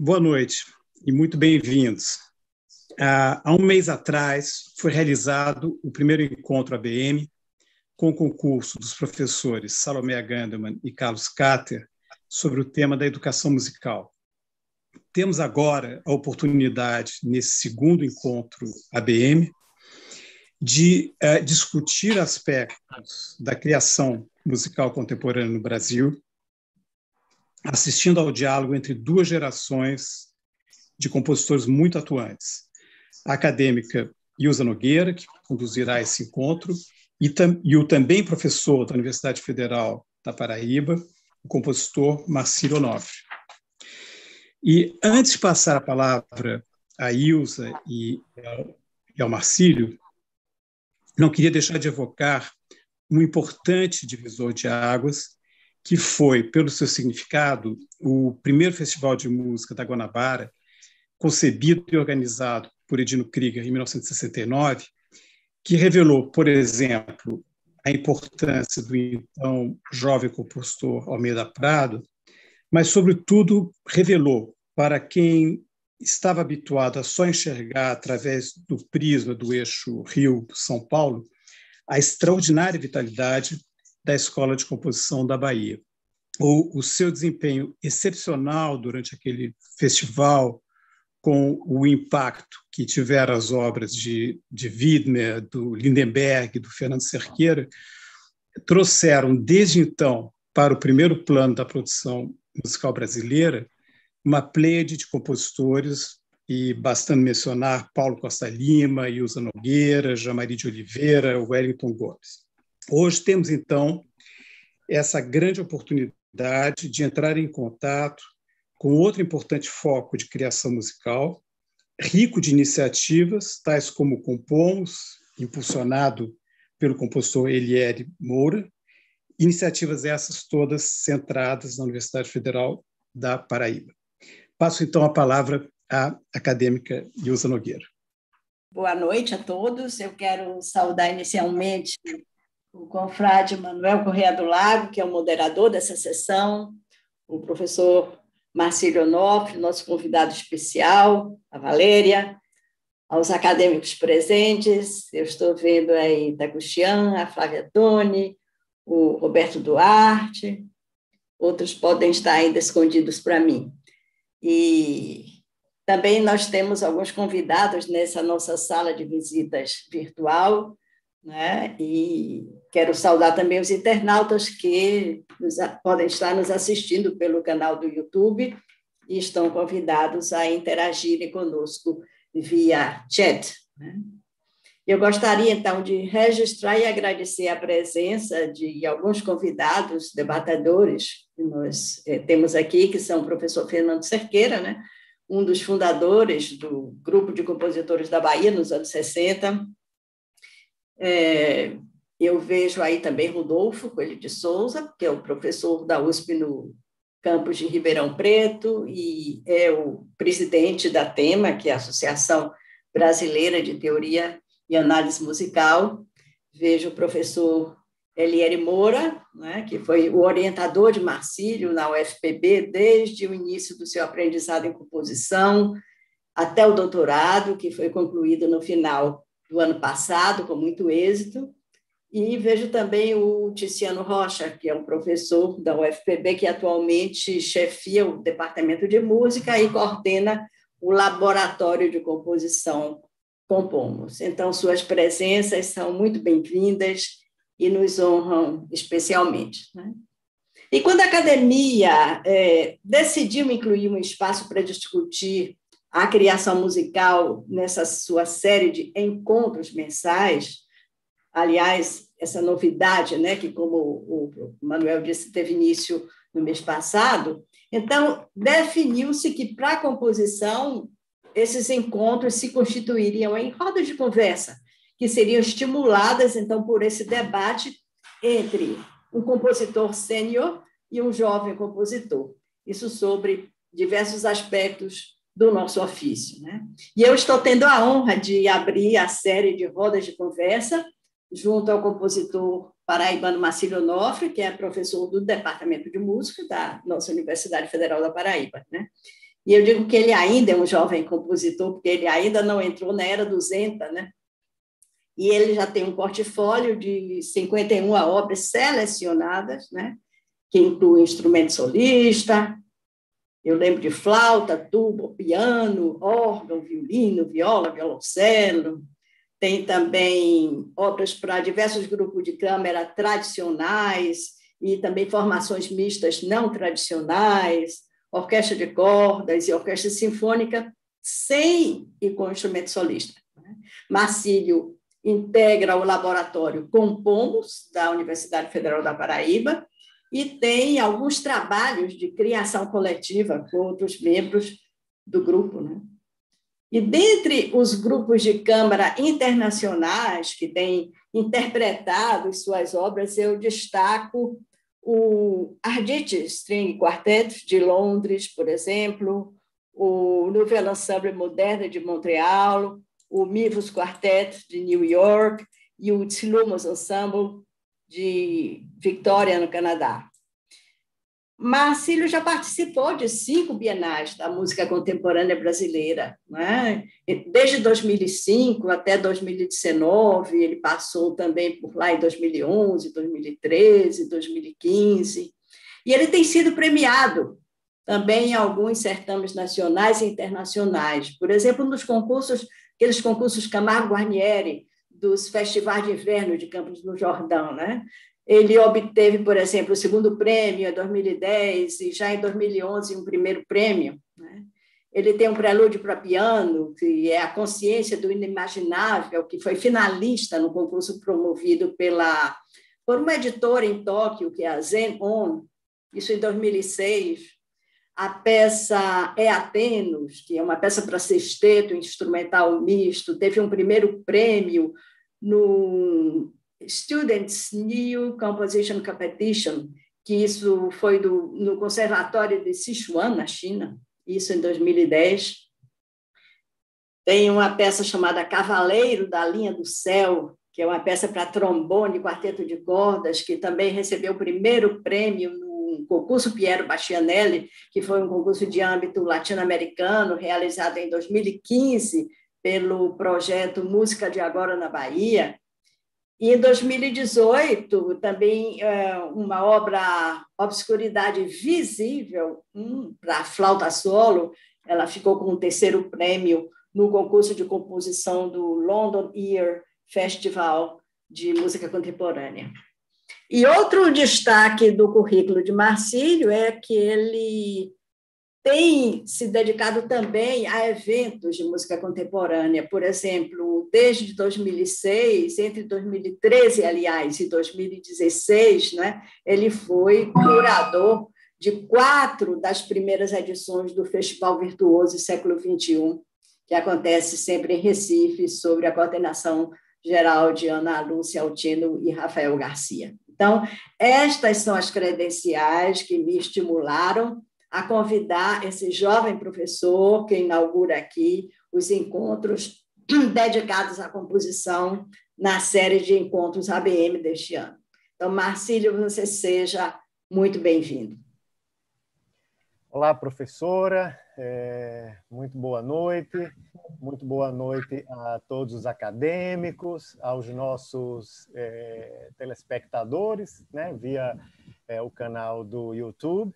Boa noite e muito bem-vindos. Há um mês atrás foi realizado o primeiro encontro ABM com o concurso dos professores Salomé Gandelman e Carlos Cater sobre o tema da educação musical. Temos agora a oportunidade, nesse segundo encontro ABM, de discutir aspectos da criação musical contemporânea no Brasil, assistindo ao diálogo entre duas gerações de compositores muito atuantes. A acadêmica Ilza Nogueira, que conduzirá esse encontro, e o também professor da Universidade Federal da Paraíba, o compositor Marcílio Onofre. E antes de passar a palavra à Ilza e ao Marcílio, não queria deixar de evocar um importante divisor de águas, que foi, pelo seu significado, o primeiro festival de música da Guanabara, concebido e organizado por Edino Krieger em 1969, que revelou, por exemplo, a importância do então jovem compositor Almeida Prado, mas, sobretudo, revelou para quem estava habituado a só enxergar através do prisma do eixo Rio-São Paulo a extraordinária vitalidade da Escola de Composição da Bahia. O seu desempenho excepcional durante aquele festival, com o impacto que tiveram as obras de Widmer, do Lindenberg, do Fernando Cerqueira, trouxeram, desde então, para o primeiro plano da produção musical brasileira, uma pleiade de compositores, e bastando mencionar Paulo Costa Lima, Ilza Nogueira, Jamari de Oliveira, Wellington Gomes. Hoje temos, então, essa grande oportunidade de entrar em contato com outro importante foco de criação musical, rico de iniciativas, tais como Compomos, impulsionado pelo compositor Eliere Moura, iniciativas essas todas centradas na Universidade Federal da Paraíba. Passo, então, a palavra à acadêmica Ilza Nogueira. Boa noite a todos. Eu quero saudar inicialmente o confrade Manuel Corrêa do Lago, que é o moderador dessa sessão, o professor Marcílio Onofre, nosso convidado especial, a Valéria, aos acadêmicos presentes. Eu estou vendo aí Taguchian, a Flávia Toni, o Roberto Duarte, outros podem estar ainda escondidos para mim. E também nós temos alguns convidados nessa nossa sala de visitas virtual, né? E quero saudar também os internautas que podem estar nos assistindo pelo canal do YouTube e estão convidados a interagirem conosco via chat, né? Eu gostaria, então, de registrar e agradecer a presença de alguns convidados, debatedores, que nós temos aqui, que são o professor Fernando Cerqueira, né? Um dos fundadores do Grupo de Compositores da Bahia, nos anos 60. Eu vejo aí também Rodolfo Coelho de Souza, que é o professor da USP no campus de Ribeirão Preto e é o presidente da TEMA, que é a Associação Brasileira de Teoria e Análise Musical. Vejo o professor Eliere Moura, né, que foi o orientador de Marcílio na UFPB desde o início do seu aprendizado em composição até o doutorado, que foi concluído no final do ano passado, com muito êxito. E vejo também o Tiziano Rocha, que é um professor da UFPB, que atualmente chefia o Departamento de Música e coordena o Laboratório de Composição Compomos. Então, suas presenças são muito bem-vindas e nos honram especialmente, né? E quando a academia decidiu incluir um espaço para discutir a criação musical nessa sua série de encontros mensais, aliás, essa novidade, né, que, como o Manuel disse, teve início no mês passado, então, definiu-se que, para a composição, esses encontros se constituiriam em rodas de conversa, que seriam estimuladas, então, por esse debate entre um compositor sênior e um jovem compositor. Isso sobre diversos aspectos do nosso ofício, né? E eu estou tendo a honra de abrir a série de rodas de conversa junto ao compositor paraibano Marcílio Onofre, que é professor do Departamento de Música da nossa Universidade Federal da Paraíba, né? E eu digo que ele ainda é um jovem compositor, porque ele ainda não entrou na era 200, né? E ele já tem um portfólio de 51 obras selecionadas, né? Que inclui instrumento solista, eu lembro de flauta, tuba, piano, órgão, violino, viola, violoncelo. Tem também obras para diversos grupos de câmara tradicionais e também formações mistas não tradicionais, orquestra de cordas e orquestra sinfônica, sem e com instrumento solista. Marcílio integra o laboratório Compomos, da Universidade Federal da Paraíba, e tem alguns trabalhos de criação coletiva com outros membros do grupo, né? E dentre os grupos de câmara internacionais que têm interpretado suas obras, eu destaco o Arditi String Quartet de Londres, por exemplo, o Nouvelle Ensemble Moderne de Montreal, o Mivos Quartet de New York e o Tsilomos Ensemble de Victoria, no Canadá. Marcílio já participou de 5 bienais da música contemporânea brasileira, né? Desde 2005 até 2019, ele passou também por lá em 2011, 2013, 2015, e ele tem sido premiado também em alguns certames nacionais e internacionais, por exemplo, nos concursos, aqueles concursos Camargo Guarnieri, dos festivais de inverno de Campos do Jordão, né? Ele obteve, por exemplo, o 2º prêmio em 2010 e já em 2011 um primeiro prêmio, né? Ele tem um prelúdio para piano, que é a consciência do inimaginável, que foi finalista no concurso promovido por uma editora em Tóquio, que é a Zen On, isso em 2006. A peça É Atenos, que é uma peça para sexteto instrumental misto, teve um primeiro prêmio no Students' New Composition Competition, que isso foi no Conservatório de Sichuan, na China, isso em 2010. Tem uma peça chamada Cavaleiro da Linha do Céu, que é uma peça para trombone e quarteto de cordas, que também recebeu o primeiro prêmio no concurso Piero Bastianelli, que foi um concurso de âmbito latino-americano, realizado em 2015 pelo projeto Música de Agora na Bahia. E em 2018, também uma obra Obscuridade Visível, para flauta solo, ela ficou com o 3º prêmio no concurso de composição do London Ear Festival de Música Contemporânea. E outro destaque do currículo de Marcílio é que ele tem se dedicado também a eventos de música contemporânea. Por exemplo, desde 2006, entre 2013, aliás, e 2016, né, ele foi curador de 4 das primeiras edições do Festival Virtuoso Século XXI, que acontece sempre em Recife, sob a coordenação geral de Ana Lúcia Altino e Rafael Garcia. Então, estas são as credenciais que me estimularam a convidar esse jovem professor que inaugura aqui os encontros dedicados à composição na série de encontros ABM deste ano. Então, Marcílio, você seja muito bem-vindo. Olá, professora, muito boa noite a todos os acadêmicos, aos nossos telespectadores, né, via o canal do YouTube.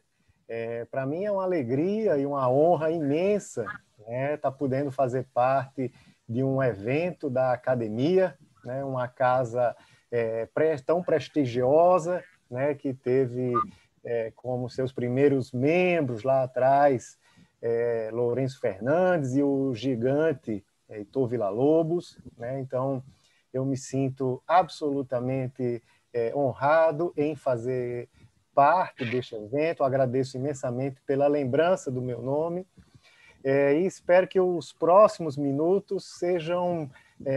Para mim é uma alegria e uma honra imensa, né, estar podendo fazer parte de um evento da academia, né, uma casa tão prestigiosa, né, que teve como seus primeiros membros lá atrás Lourenço Fernandes e o gigante Heitor Villa-Lobos, né? Então, eu me sinto absolutamente honrado em fazer parte deste evento, agradeço imensamente pela lembrança do meu nome e espero que os próximos minutos sejam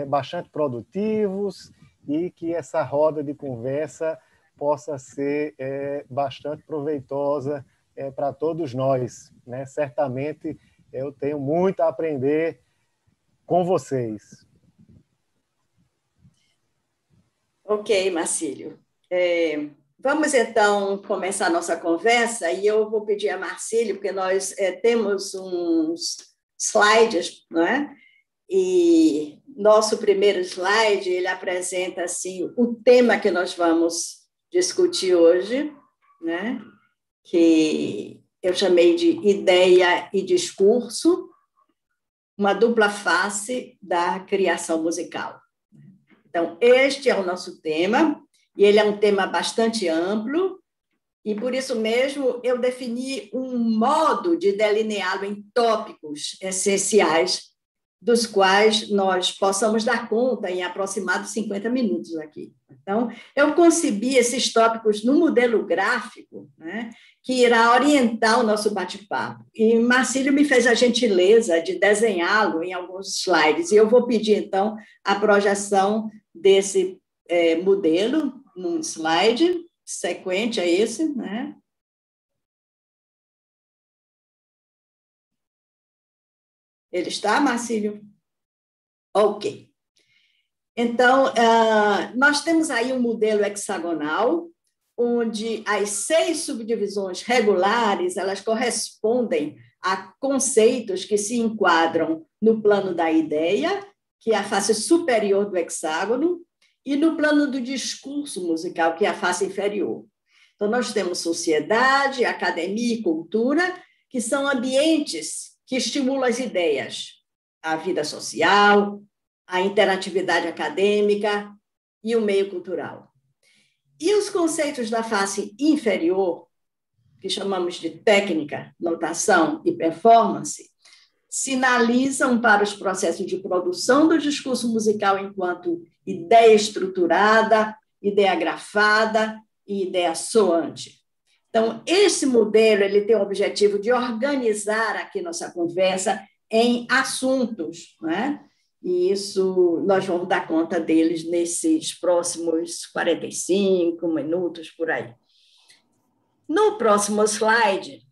bastante produtivos e que essa roda de conversa possa ser bastante proveitosa para todos nós, né? Certamente eu tenho muito a aprender com vocês. Ok, Marcílio. Vamos, então, começar a nossa conversa, e eu vou pedir a Marcílio, porque nós temos uns slides, não é? E nosso primeiro slide, ele apresenta, assim, o tema que nós vamos discutir hoje, né? Que eu chamei de ideia e discurso, uma dupla face da criação musical. Então, este é o nosso tema, e ele é um tema bastante amplo, e por isso mesmo eu defini um modo de delineá-lo em tópicos essenciais, dos quais nós possamos dar conta em aproximados 50 minutos aqui. Então, eu concebi esses tópicos no modelo gráfico, né, que irá orientar o nosso bate-papo. E Marcílio me fez a gentileza de desenhá-lo em alguns slides, e eu vou pedir, então, a projeção desse modelo num slide sequente a esse, né? Ele está, Marcílio? Ok. Então, nós temos aí um modelo hexagonal, onde as 6 subdivisões regulares, elas correspondem a conceitos que se enquadram no plano da ideia, que é a face superior do hexágono, e no plano do discurso musical, que é a face inferior. Então, nós temos sociedade, academia e cultura, que são ambientes que estimulam as ideias, a vida social, a interatividade acadêmica e o meio cultural. E os conceitos da face inferior, que chamamos de técnica, notação e performance, sinalizam para os processos de produção do discurso musical enquanto ideia estruturada, ideia grafada e ideia soante. Então, esse modelo ele tem o objetivo de organizar aqui nossa conversa em assuntos, né? E isso nós vamos dar conta deles nesses próximos 45 minutos, por aí. No próximo slide,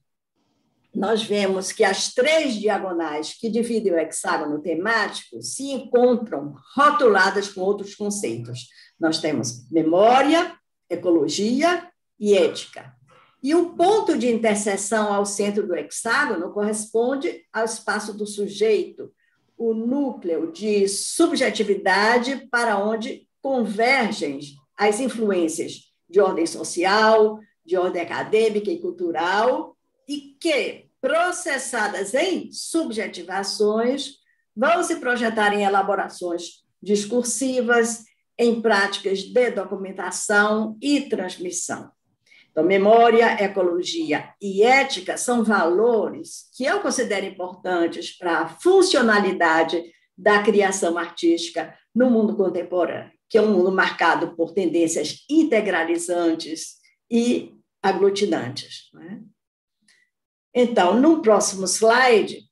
nós vemos que as 3 diagonais que dividem o hexágono temático se encontram rotuladas com outros conceitos. Nós temos memória, ecologia e ética. E o ponto de interseção ao centro do hexágono corresponde ao espaço do sujeito, o núcleo de subjetividade para onde convergem as influências de ordem social, de ordem acadêmica e cultural, e que, processadas em subjetivações, vão se projetar em elaborações discursivas, em práticas de documentação e transmissão. Então, memória, ecologia e ética são valores que eu considero importantes para a funcionalidade da criação artística no mundo contemporâneo, que é um mundo marcado por tendências integralizantes e aglutinantes, né? Então, no próximo slide,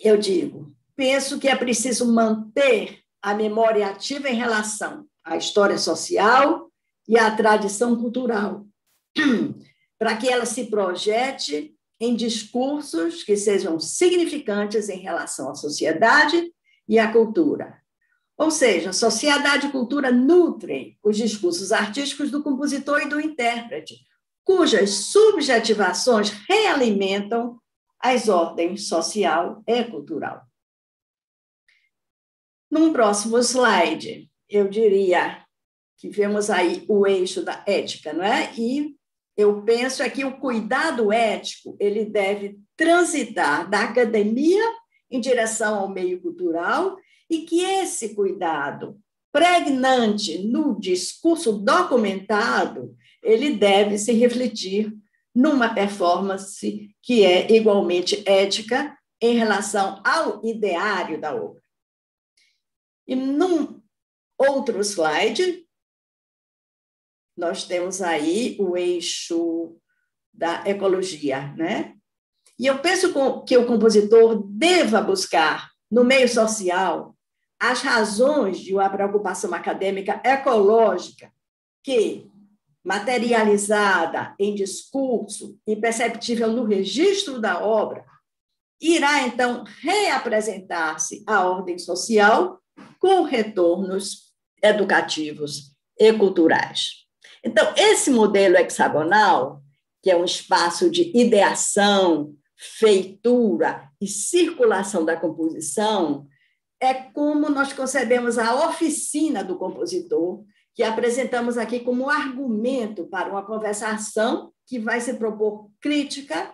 eu digo, penso que é preciso manter a memória ativa em relação à história social e à tradição cultural, para que ela se projete em discursos que sejam significantes em relação à sociedade e à cultura. Ou seja, sociedade e cultura nutrem os discursos artísticos do compositor e do intérprete, cujas subjetivações realimentam as ordens social e cultural. Num próximo slide, eu diria que vemos aí o eixo da ética, não é? E eu penso que o cuidado ético ele deve transitar da academia em direção ao meio cultural e que esse cuidado pregnante no discurso documentado ele deve se refletir numa performance que é igualmente ética em relação ao ideário da obra. E num outro slide, nós temos aí o eixo da ecologia, né? E eu penso que o compositor deva buscar, no meio social, as razões de uma preocupação acadêmica ecológica que, materializada em discurso e perceptível no registro da obra, irá, então, reapresentar-se à ordem social com retornos educativos e culturais. Então, esse modelo hexagonal, que é um espaço de ideação, feitura e circulação da composição, é como nós concebemos a oficina do compositor, que apresentamos aqui como argumento para uma conversação que vai se propor crítica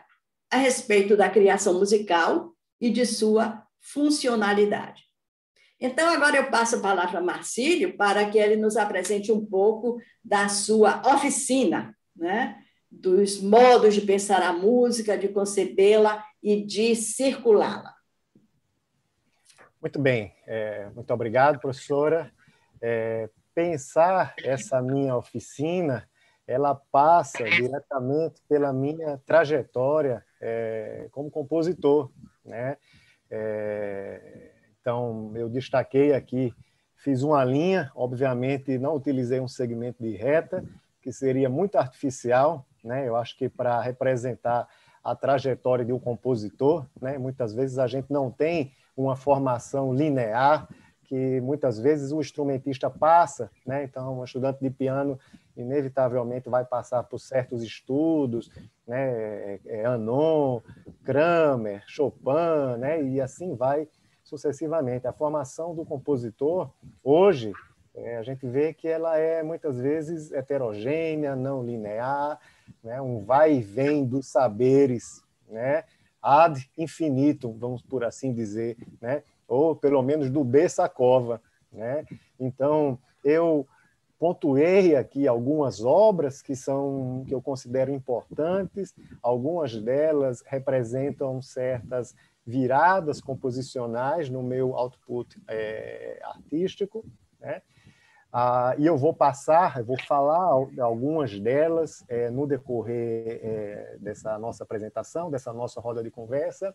a respeito da criação musical e de sua funcionalidade. Então, agora eu passo a palavra a Marcílio para que ele nos apresente um pouco da sua oficina, né? Dos modos de pensar a música, de concebê-la e de circulá-la. Muito bem, muito obrigado, professora. Pensar essa minha oficina, ela passa diretamente pela minha trajetória como compositor, né? Então, eu destaquei aqui, fiz uma linha, obviamente não utilizei um segmento de reta, que seria muito artificial, né? Eu acho que para representar a trajetória de um compositor, né? Muitas vezes a gente não tem uma formação linear, que muitas vezes o instrumentista passa, né? Então, um estudante de piano inevitavelmente vai passar por certos estudos, né? Anon, Kramer, Chopin, né? E assim vai sucessivamente. A formação do compositor, hoje, a gente vê que ela é muitas vezes heterogênea, não linear, né? Um vai e vem dos saberes, né? Ad infinitum, vamos por assim dizer, né? Ou pelo menos do berço à cova, né? Então, eu pontuei aqui algumas obras que eu considero importantes, algumas delas representam certas viradas composicionais no meu output artístico, né? E eu vou falar algumas delas no decorrer dessa nossa apresentação, dessa nossa roda de conversa.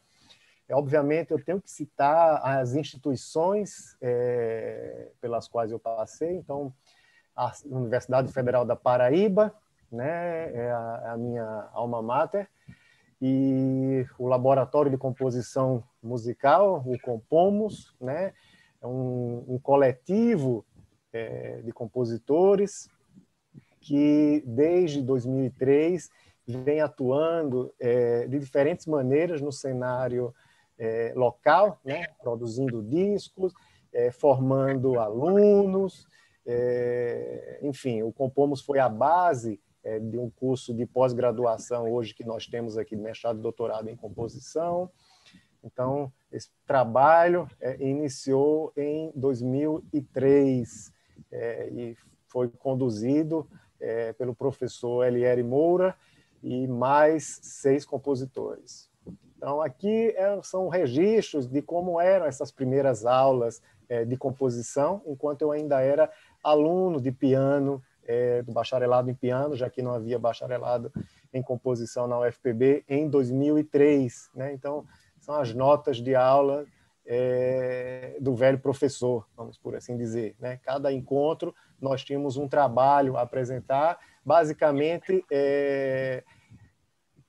Obviamente, eu tenho que citar as instituições pelas quais eu passei. Então, a Universidade Federal da Paraíba, né, é a minha alma mater, e o Laboratório de Composição Musical, o Compomos, né, é um coletivo de compositores que, desde 2003, vem atuando de diferentes maneiras no cenário local, né, produzindo discos, formando alunos, enfim, o Compomos foi a base de um curso de pós-graduação hoje que nós temos aqui, de mestrado e doutorado em composição. Então, esse trabalho iniciou em 2003 e foi conduzido pelo professor Eliere Moura e mais 6 compositores. Então, aqui são registros de como eram essas primeiras aulas de composição, enquanto eu ainda era aluno de piano, do bacharelado em piano, já que não havia bacharelado em composição na UFPB, em 2003. Né? Então, são as notas de aula do velho professor, vamos por assim dizer. Né? Cada encontro, nós tínhamos um trabalho a apresentar. Basicamente,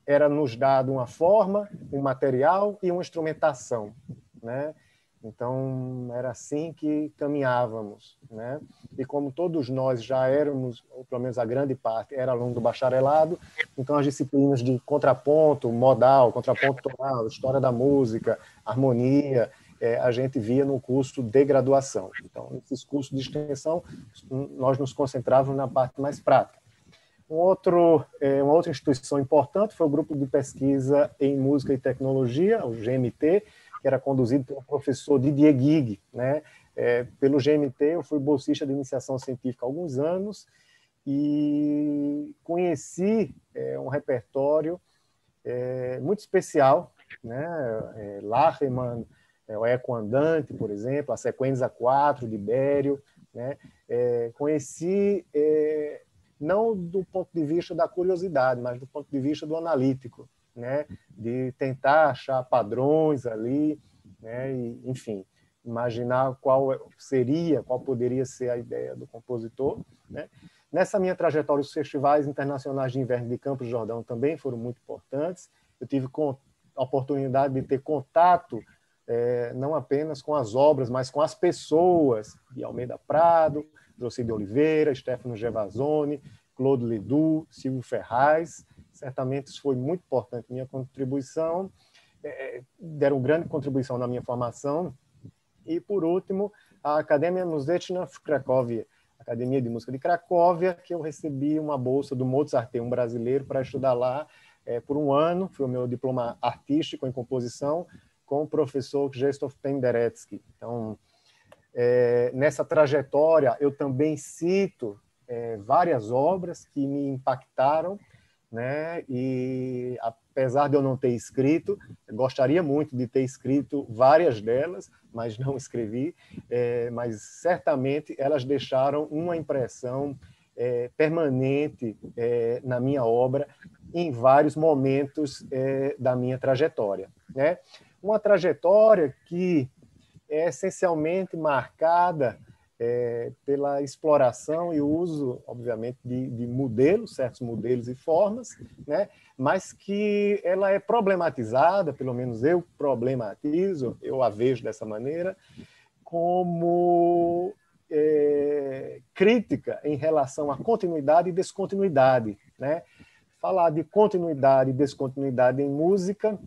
era nos dado uma forma, um material e uma instrumentação. Né? Então, era assim que caminhávamos, né? E como todos nós já éramos, ou pelo menos a grande parte, era aluno do bacharelado, então as disciplinas de contraponto modal, contraponto tonal, história da música, harmonia, a gente via no curso de graduação. Então, nesses cursos de extensão, nós nos concentrávamos na parte mais prática. Uma outra instituição importante foi o Grupo de Pesquisa em Música e Tecnologia, o GMT, que era conduzido pelo professor Didier Guig, né? Pelo GMT, eu fui bolsista de iniciação científica há alguns anos e conheci um repertório muito especial, né? Lachermann, o Eco Andante, por exemplo, a Sequenza 4 de Berio, né? Conheci não do ponto de vista da curiosidade, mas do ponto de vista do analítico, né? De tentar achar padrões ali, né? E, enfim, imaginar qual poderia ser a ideia do compositor, né? Nessa minha trajetória, os festivais internacionais de inverno de Campos do Jordão também foram muito importantes. Eu tive a oportunidade de ter contato não apenas com as obras, mas com as pessoas de Almeida Prado, José de Oliveira, Stefano Gervasoni, Claude Ledoux, Silvio Ferraz. Certamente isso foi muito importante minha contribuição, deram grande contribuição na minha formação. E, por último, a Akademia Muzyczna w Krakowie, Academia de Música de Cracóvia, que eu recebi uma bolsa do Mozarteum brasileiro para estudar lá por um ano. Foi o meu diploma artístico em composição com o professor Krzysztof Penderecki. Então, nessa trajetória, eu também cito várias obras que me impactaram, né? E apesar de eu não ter escrito, gostaria muito de ter escrito várias delas, mas não escrevi, mas certamente elas deixaram uma impressão permanente na minha obra em vários momentos da minha trajetória, né? Uma trajetória que é essencialmente marcada pela exploração e uso, obviamente, de modelos, certos modelos e formas, né? Mas que ela é problematizada, pelo menos eu problematizo, eu a vejo dessa maneira, como crítica em relação à continuidade e descontinuidade, né? Falar de continuidade e descontinuidade em música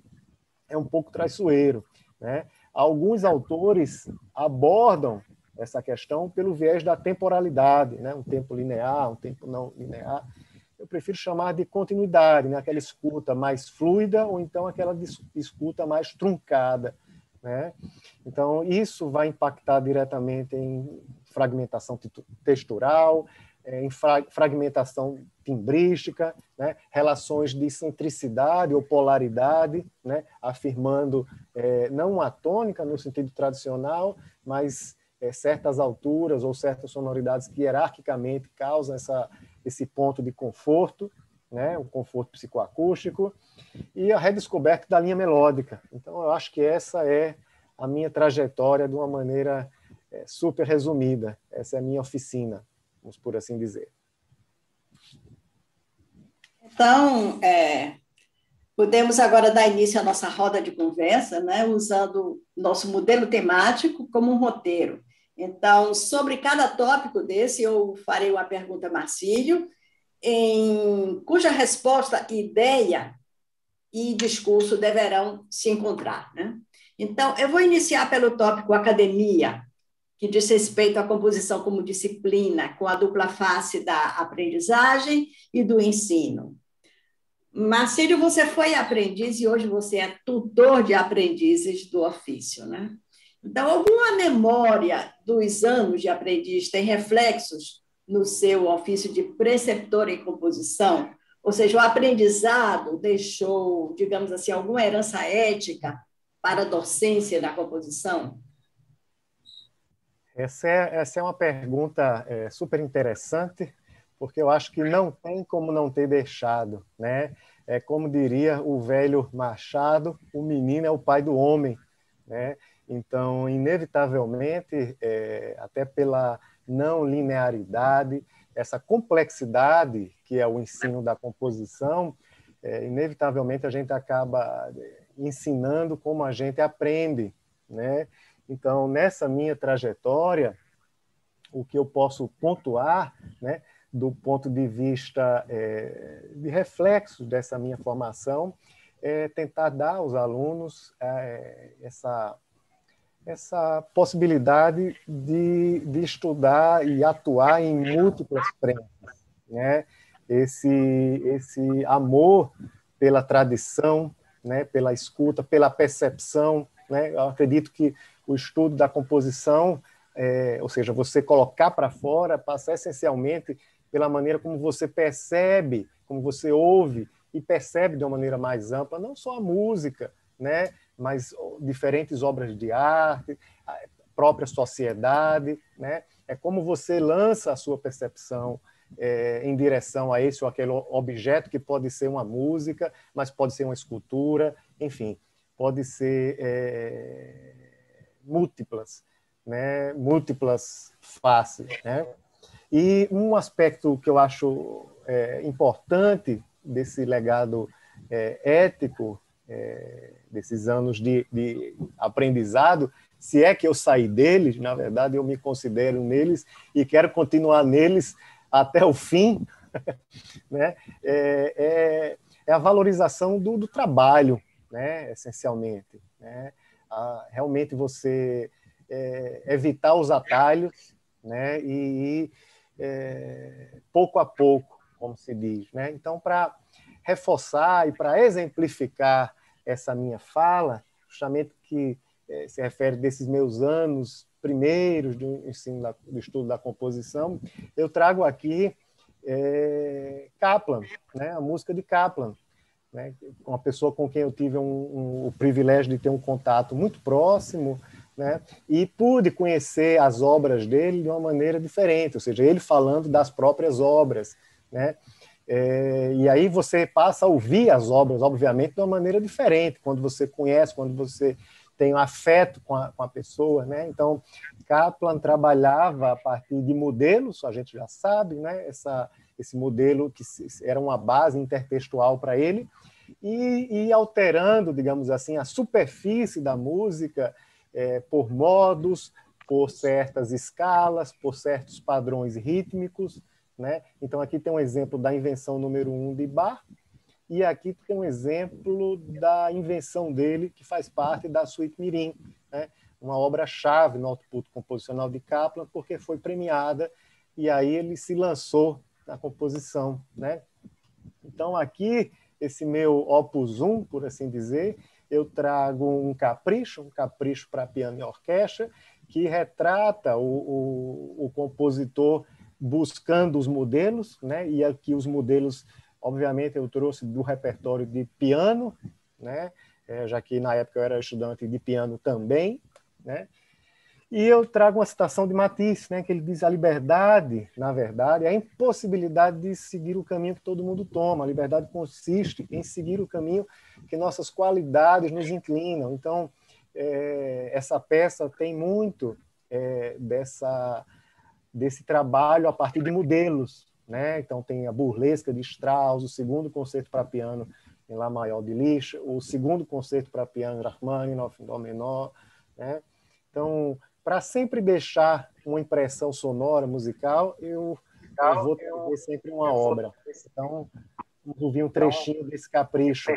é um pouco traiçoeiro, né? Alguns autores abordam essa questão pelo viés da temporalidade, né? Um tempo linear, um tempo não linear. Eu prefiro chamar de continuidade, né? Aquela escuta mais fluida ou então aquela escuta mais truncada, né? Então, isso vai impactar diretamente em fragmentação textural, em fragmentação timbrística, né? Relações de centricidade ou polaridade, né? Afirmando não uma tônica no sentido tradicional, mas certas alturas ou certas sonoridades que hierarquicamente causam esse ponto de conforto, né? O conforto psicoacústico, e a redescoberta da linha melódica. Então, eu acho que essa é a minha trajetória de uma maneira super resumida. Essa é a minha oficina, vamos por assim dizer. Então, podemos agora dar início à nossa roda de conversa, né, usando nosso modelo temático como um roteiro. Então, sobre cada tópico desse, eu farei uma pergunta a Marcílio, cuja resposta, ideia e discurso deverão se encontrar, né? Então, eu vou iniciar pelo tópico academia, que diz respeito à composição como disciplina, com a dupla face da aprendizagem e do ensino. Marcílio, você foi aprendiz e hoje você é tutor de aprendizes do ofício, né? Então, alguma memória dos anos de aprendiz tem reflexos no seu ofício de preceptor em composição? Ou seja, o aprendizado deixou, digamos assim, alguma herança ética para a docência da composição? Essa é uma pergunta super interessante, porque eu acho que não tem como não ter deixado, né? Como diria o velho Machado, o menino é o pai do homem, né? Então, inevitavelmente, até pela não linearidade, essa complexidade que é o ensino da composição, inevitavelmente a gente acaba ensinando como a gente aprende, né? Então, nessa minha trajetória, o que eu posso pontuar, né, do ponto de vista de reflexos dessa minha formação, é tentar dar aos alunos essa possibilidade de estudar e atuar em múltiplas frentes, né? Esse amor pela tradição, né? Pela escuta, pela percepção, né? Eu acredito que o estudo da composição, ou seja, você colocar para fora, passa essencialmente pela maneira como você percebe, como você ouve e percebe de uma maneira mais ampla, não só a música, né? Mas diferentes obras de arte, a própria sociedade, né? É como você lança a sua percepção em direção a esse ou aquele objeto, que pode ser uma música, mas pode ser uma escultura, enfim, pode ser múltiplas, né? Múltiplas faces, né? E um aspecto que eu acho importante desse legado ético, desses anos de aprendizado, se é que eu saí deles, na verdade eu me considero neles e quero continuar neles até o fim, né? É a valorização do trabalho, né? Essencialmente, né? Realmente você evitar os atalhos, né? E ir pouco a pouco, como se diz, né? Então, para reforçar e para exemplificar essa minha fala, justamente que se refere desses meus anos primeiros do ensino do estudo da composição, eu trago aqui Kaplan, né? A música de Kaplan, né? Uma pessoa com quem eu tive o privilégio de ter um contato muito próximo, né? E pude conhecer as obras dele de uma maneira diferente, ou seja, ele falando das próprias obras, né? E aí você passa a ouvir as obras, obviamente, de uma maneira diferente, quando você conhece, quando você tem um afeto com a pessoa, né? Então, Kaplan trabalhava a partir de modelos, a gente já sabe, né? Esse modelo que era uma base intertextual para ele, e alterando, digamos assim, a superfície da música por modos, por certas escalas, por certos padrões rítmicos, né? Então, aqui tem um exemplo da invenção número 1 de Bach, e aqui tem um exemplo da invenção dele, que faz parte da Suite Mirim, né? Uma obra-chave no output composicional de Kaplan, porque foi premiada, e aí ele se lançou na composição, né? Então, aqui, esse meu opus 1, por assim dizer, eu trago um capricho para piano e orquestra, que retrata o compositor buscando os modelos, né? E aqui os modelos, obviamente, eu trouxe do repertório de piano, né? Já que na época eu era estudante de piano também, né? E eu trago uma citação de Matisse, né, que ele diz: a liberdade, na verdade, é a impossibilidade de seguir o caminho que todo mundo toma. A liberdade consiste em seguir o caminho que nossas qualidades nos inclinam. Então, essa peça tem muito desse trabalho a partir de modelos, né? Então, tem a burlesca de Strauss, o segundo concerto para piano em Lá maior de Liszt, o segundo concerto para piano Rachmaninoff em Dó menor, né? Então, para sempre deixar uma impressão sonora, musical, eu vou trazer sempre uma obra. Então, vamos ouvir um trechinho desse capricho.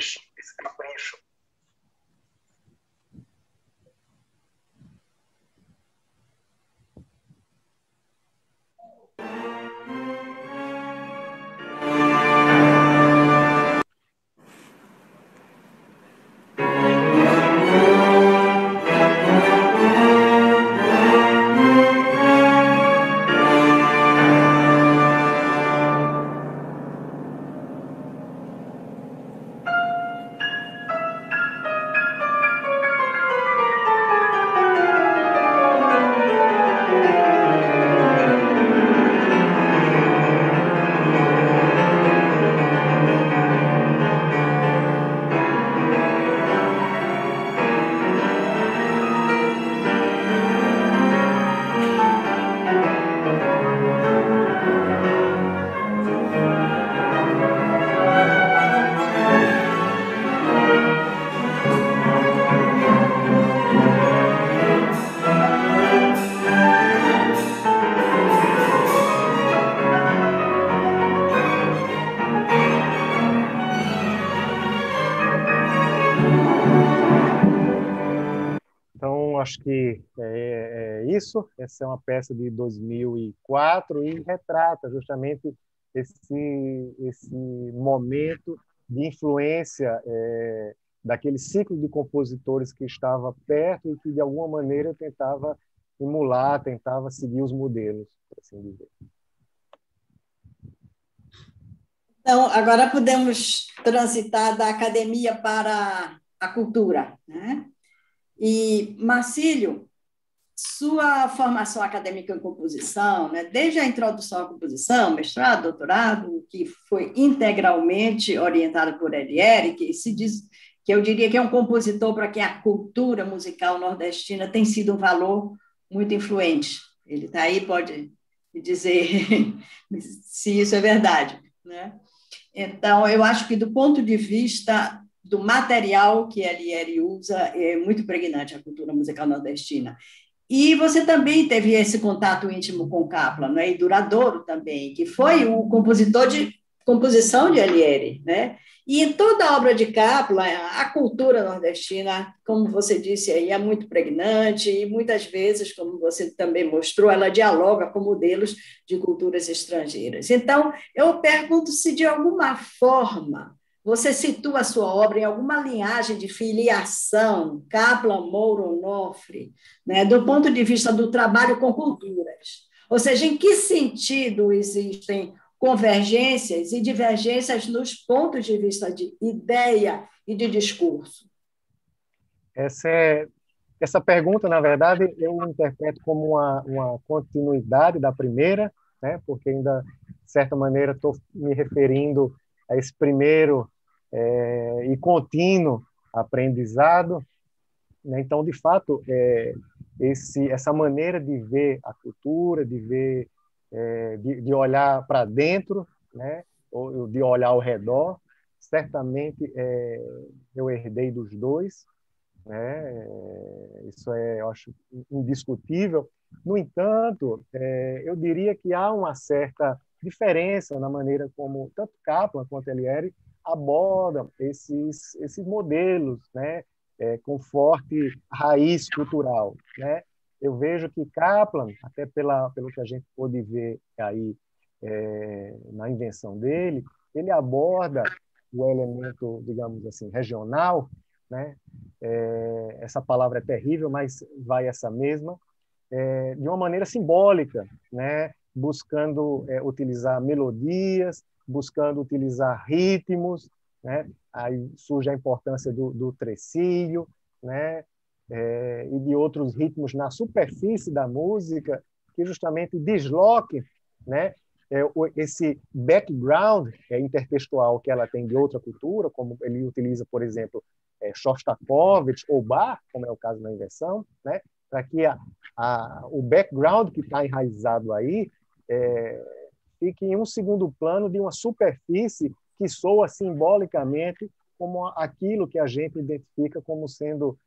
Acho que isso. Essa é uma peça de 2004 e retrata justamente esse momento de influência daquele ciclo de compositores que estava perto e que, de alguma maneira, tentava emular, tentava seguir os modelos, por assim dizer. Então, agora podemos transitar da academia para a cultura, né? E, Marcílio, sua formação acadêmica em composição, né, desde a introdução à composição, mestrado, doutorado, que foi integralmente orientada por Elieri, que se diz, que eu diria que é um compositor para quem a cultura musical nordestina tem sido um valor muito influente. Ele está aí, pode me dizer se isso é verdade, né? Então, eu acho que, do ponto de vista do material que Elieri usa, é muito pregnante a cultura musical nordestina. E você também teve esse contato íntimo com Kaplan, né? E duradouro também, que foi o compositor de composição de Alieri, né? E em toda a obra de Kaplan, a cultura nordestina, como você disse aí, é muito pregnante e muitas vezes, como você também mostrou, ela dialoga com modelos de culturas estrangeiras. Então, eu pergunto se de alguma forma você situa a sua obra em alguma linhagem de filiação, Kaplan, Mouro, Onofre, né, do ponto de vista do trabalho com culturas. Ou seja, em que sentido existem convergências e divergências nos pontos de vista de ideia e de discurso? Essa pergunta, na verdade, eu interpreto como uma continuidade da primeira, né? Porque ainda, de certa maneira, estou me referindo a esse primeiro e contínuo aprendizado, né? Então, de fato, essa maneira de ver a cultura, de ver, de olhar para dentro, né? Ou de olhar ao redor, certamente eu herdei dos dois, né? Isso eu acho indiscutível. No entanto, eu diria que há uma certa diferença na maneira como tanto Kaplan quanto Elieri abordam esses modelos, né? Com forte raiz cultural, né? Eu vejo que Kaplan, até pelo que a gente pôde ver aí na invenção dele, ele aborda o elemento, digamos assim, regional, né? Essa palavra é terrível, mas vai essa mesma, de uma maneira simbólica, né? Buscando utilizar melodias, buscando utilizar ritmos, né? Aí surge a importância do tresilho, né? E de outros ritmos na superfície da música que justamente desloquem, né? Esse background intertextual que ela tem de outra cultura, como ele utiliza, por exemplo, Shostakovich ou Bach, como é o caso na inversão, né? Para que o background que está enraizado aí fique em um segundo plano de uma superfície que soa simbolicamente como aquilo que a gente identifica como sendo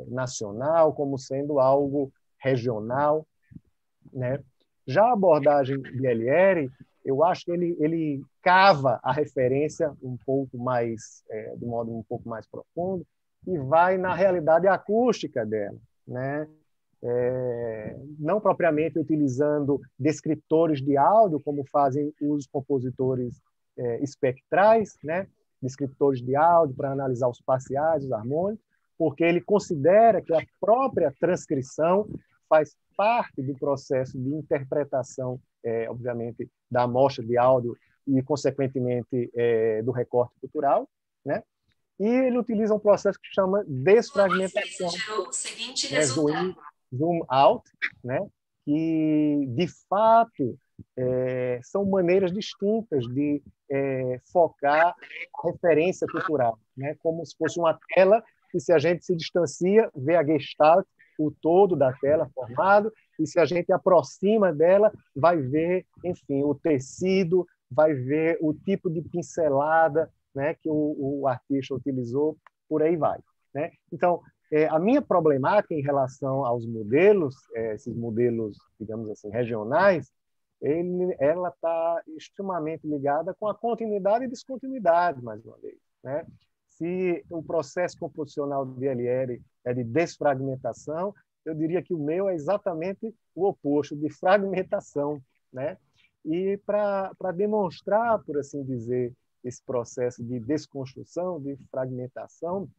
nacional, como sendo algo regional, né? Já a abordagem de Elieri, eu acho que ele cava a referência um pouco mais, de modo um pouco mais profundo, e vai na realidade acústica dela, né? Não propriamente utilizando descriptores de áudio, como fazem os compositores espectrais, né? Descriptores de áudio para analisar os parciais, os harmônicos, porque ele considera que a própria transcrição faz parte do processo de interpretação, obviamente, da amostra de áudio e, consequentemente, do recorte cultural, né? E ele utiliza um processo que chama desfragmentação, né? Zoom out, né? Que, de fato, são maneiras distintas de focar a referência cultural, né? Como se fosse uma tela que, se a gente se distancia, vê a gestalt, o todo da tela formado, e se a gente aproxima dela, vai ver, enfim, o tecido, vai ver o tipo de pincelada, né, que o artista utilizou, por aí vai, né? Então, a minha problemática em relação aos modelos, esses modelos, digamos assim, regionais, ela está extremamente ligada com a continuidade e descontinuidade, mais uma vez, né? Se o processo composicional de Elieri é de desfragmentação, eu diria que o meu é exatamente o oposto, de fragmentação, né? E para demonstrar, por assim dizer, esse processo de desconstrução, de fragmentação,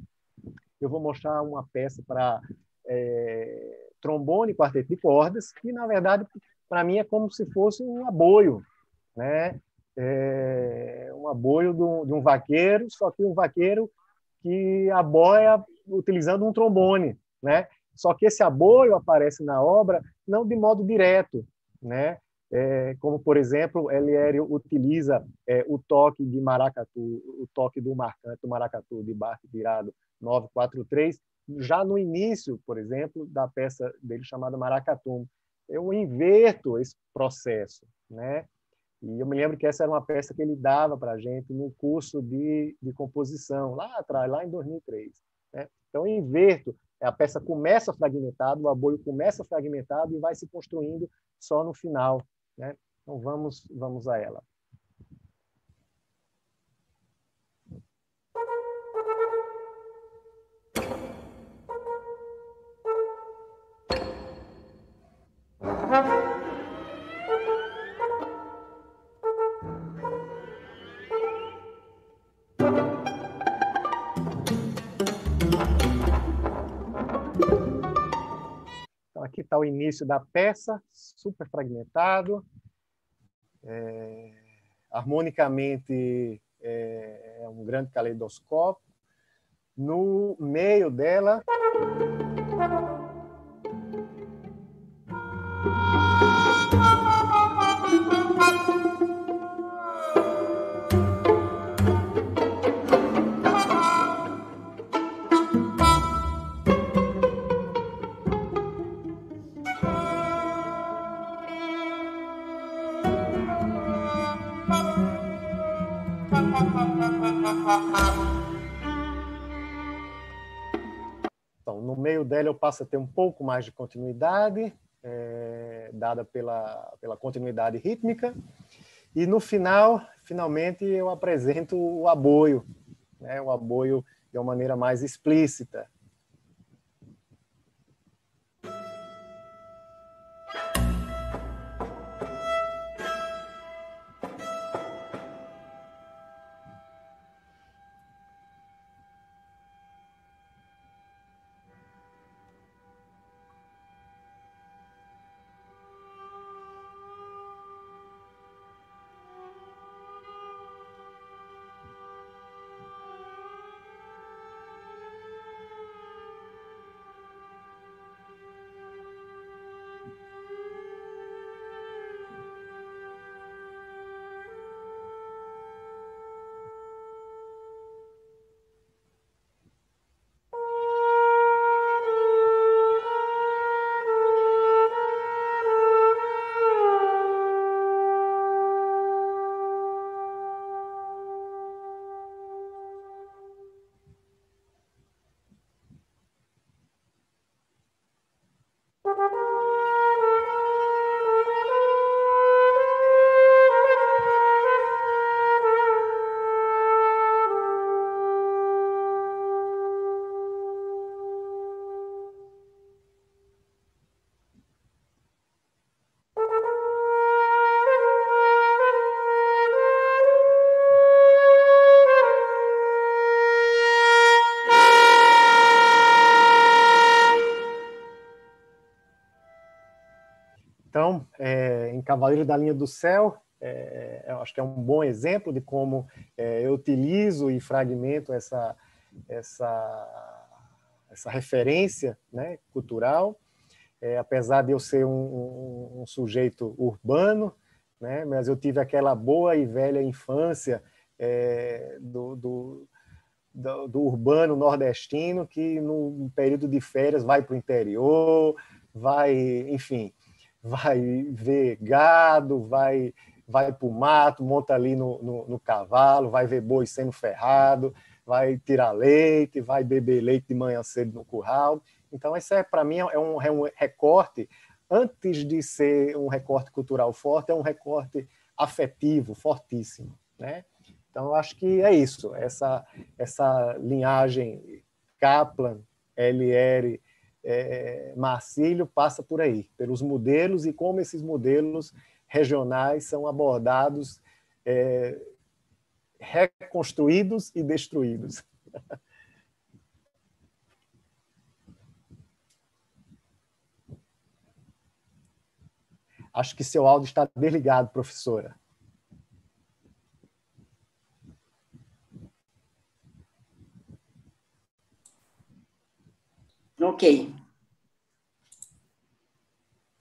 eu vou mostrar uma peça para trombone e quarteto de cordas, que, na verdade, para mim é como se fosse um aboio, né? Um aboio de um vaqueiro, só que um vaqueiro que aboia utilizando um trombone, né? Só que esse aboio aparece na obra não de modo direto, né? Como, por exemplo, Elieri utiliza o toque de maracatu, o toque do marcante do maracatu de Bach virado 943, já no início, por exemplo, da peça dele chamada Maracatu. Eu inverto esse processo, né? E eu me lembro que essa era uma peça que ele dava para a gente no curso de composição, lá atrás, lá em 2003. Né? Então, eu inverto A peça começa fragmentada, o aboio começa fragmentado e vai se construindo só no final, né? Então, vamos a ela. Então, aqui está o início da peça, super fragmentado. Harmonicamente, é um grande caleidoscópio. No meio dela, então, no meio dela eu passo a ter um pouco mais de continuidade, dada pela continuidade rítmica, e no final, finalmente, eu apresento o aboio, né? O aboio de uma maneira mais explícita. Então, em Cavaleiro da Linha do Céu, eu acho que é um bom exemplo de como eu utilizo e fragmento essa referência, né, cultural. Apesar de eu ser um sujeito urbano, né, mas eu tive aquela boa e velha infância do urbano nordestino, que no período de férias vai para o interior, enfim, vai ver gado, vai para o mato, monta ali no cavalo, vai ver boi sendo ferrado, vai tirar leite, vai beber leite de manhã cedo no curral. Então, esse para mim é um recorte, antes de ser um recorte cultural forte, é um recorte afetivo fortíssimo, né? Então, eu acho que é isso, essa linhagem Kaplan, LR, Marcílio passa por aí, pelos modelos e como esses modelos regionais são abordados, reconstruídos e destruídos. Acho que seu áudio está desligado, professora. Ok.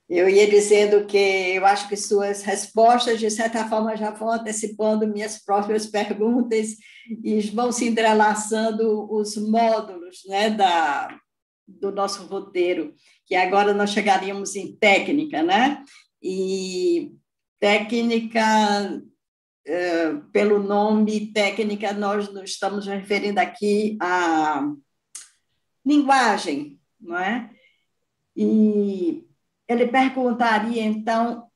Eu ia dizendo que eu acho que suas respostas, de certa forma, já vão antecipando minhas próprias perguntas e vão se entrelaçando os módulos, né, do nosso roteiro, que agora nós chegaríamos em técnica, né? E técnica, pelo nome técnica, nós nos estamos referindo aqui à linguagem, não é? E ele perguntaria, então,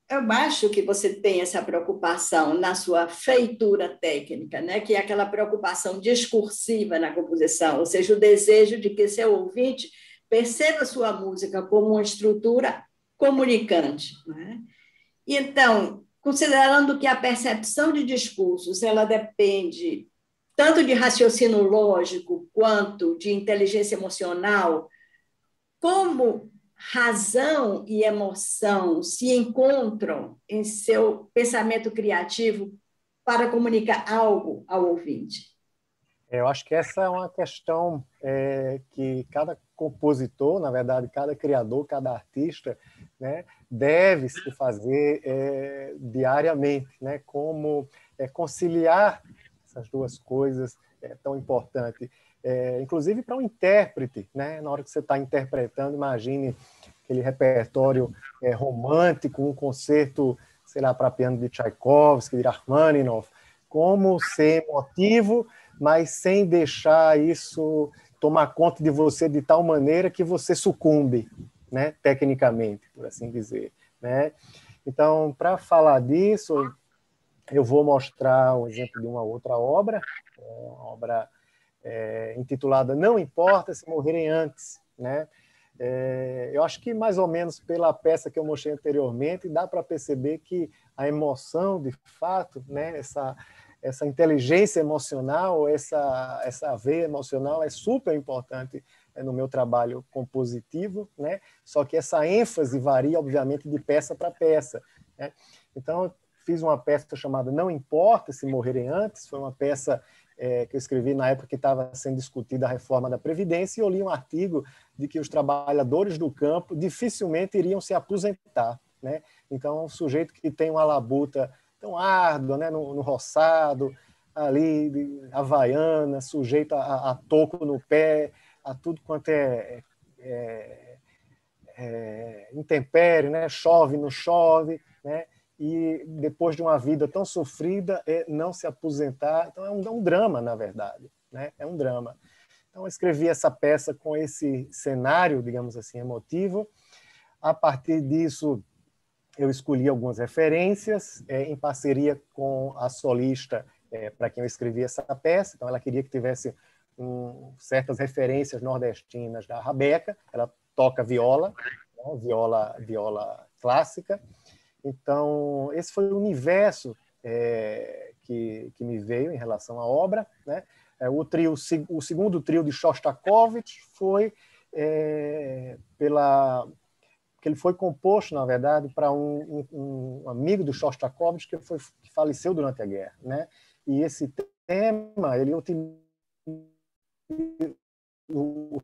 eu acho que você tem essa preocupação na sua feitura técnica, né? Que é aquela preocupação discursiva na composição, ou seja, o desejo de que seu ouvinte perceba sua música como uma estrutura comunicante, né? E então, considerando que a percepção de discursos ela depende tanto de raciocínio lógico quanto de inteligência emocional, como razão e emoção se encontram em seu pensamento criativo para comunicar algo ao ouvinte? Eu acho que essa é uma questão que cada compositor, na verdade, cada criador, cada artista, né, deve se fazer diariamente, né, como conciliar essas duas coisas é tão importante. Inclusive para um intérprete, né, na hora que você está interpretando, imagine aquele repertório romântico, um concerto, sei lá, para piano de Tchaikovsky, de Rachmaninoff, como ser emotivo, mas sem deixar isso tomar conta de você de tal maneira que você sucumbe, né, tecnicamente, por assim dizer, né? Então, para falar disso, eu vou mostrar um exemplo de uma outra obra, uma obra intitulada Não Importa Se Morrerem Antes, né? Eu acho que mais ou menos pela peça que eu mostrei anteriormente, dá para perceber que a emoção, de fato, né, essa inteligência emocional, essa veia emocional é super importante no meu trabalho compositivo, né? Só que essa ênfase varia, obviamente, de peça para peça, né? Então, eu fiz uma peça chamada Não Importa Se Morrerem Antes, foi uma peça que eu escrevi na época que estava sendo discutida a reforma da Previdência, e eu li um artigo de que os trabalhadores do campo dificilmente iriam se aposentar, né? Então, um sujeito que tem uma labuta tão árdua, né, no roçado, ali, de havaiana, sujeito a toco no pé, a tudo quanto intempérie, né? Chove, não chove, né? E depois de uma vida tão sofrida, não se aposentar. Então, é um drama, na verdade, né? É um drama. Então, eu escrevi essa peça com esse cenário, digamos assim, emotivo. A partir disso, eu escolhi algumas referências em parceria com a solista para quem eu escrevi essa peça. Então, ela queria que tivesse certas referências nordestinas da Rabeca. Ela toca viola, né? Viola clássica. Então, esse foi o universo que me veio em relação à obra, né? O segundo trio de Shostakovich foi que ele foi composto, na verdade, para um amigo do Shostakovich que faleceu durante a guerra, né? E esse tema, o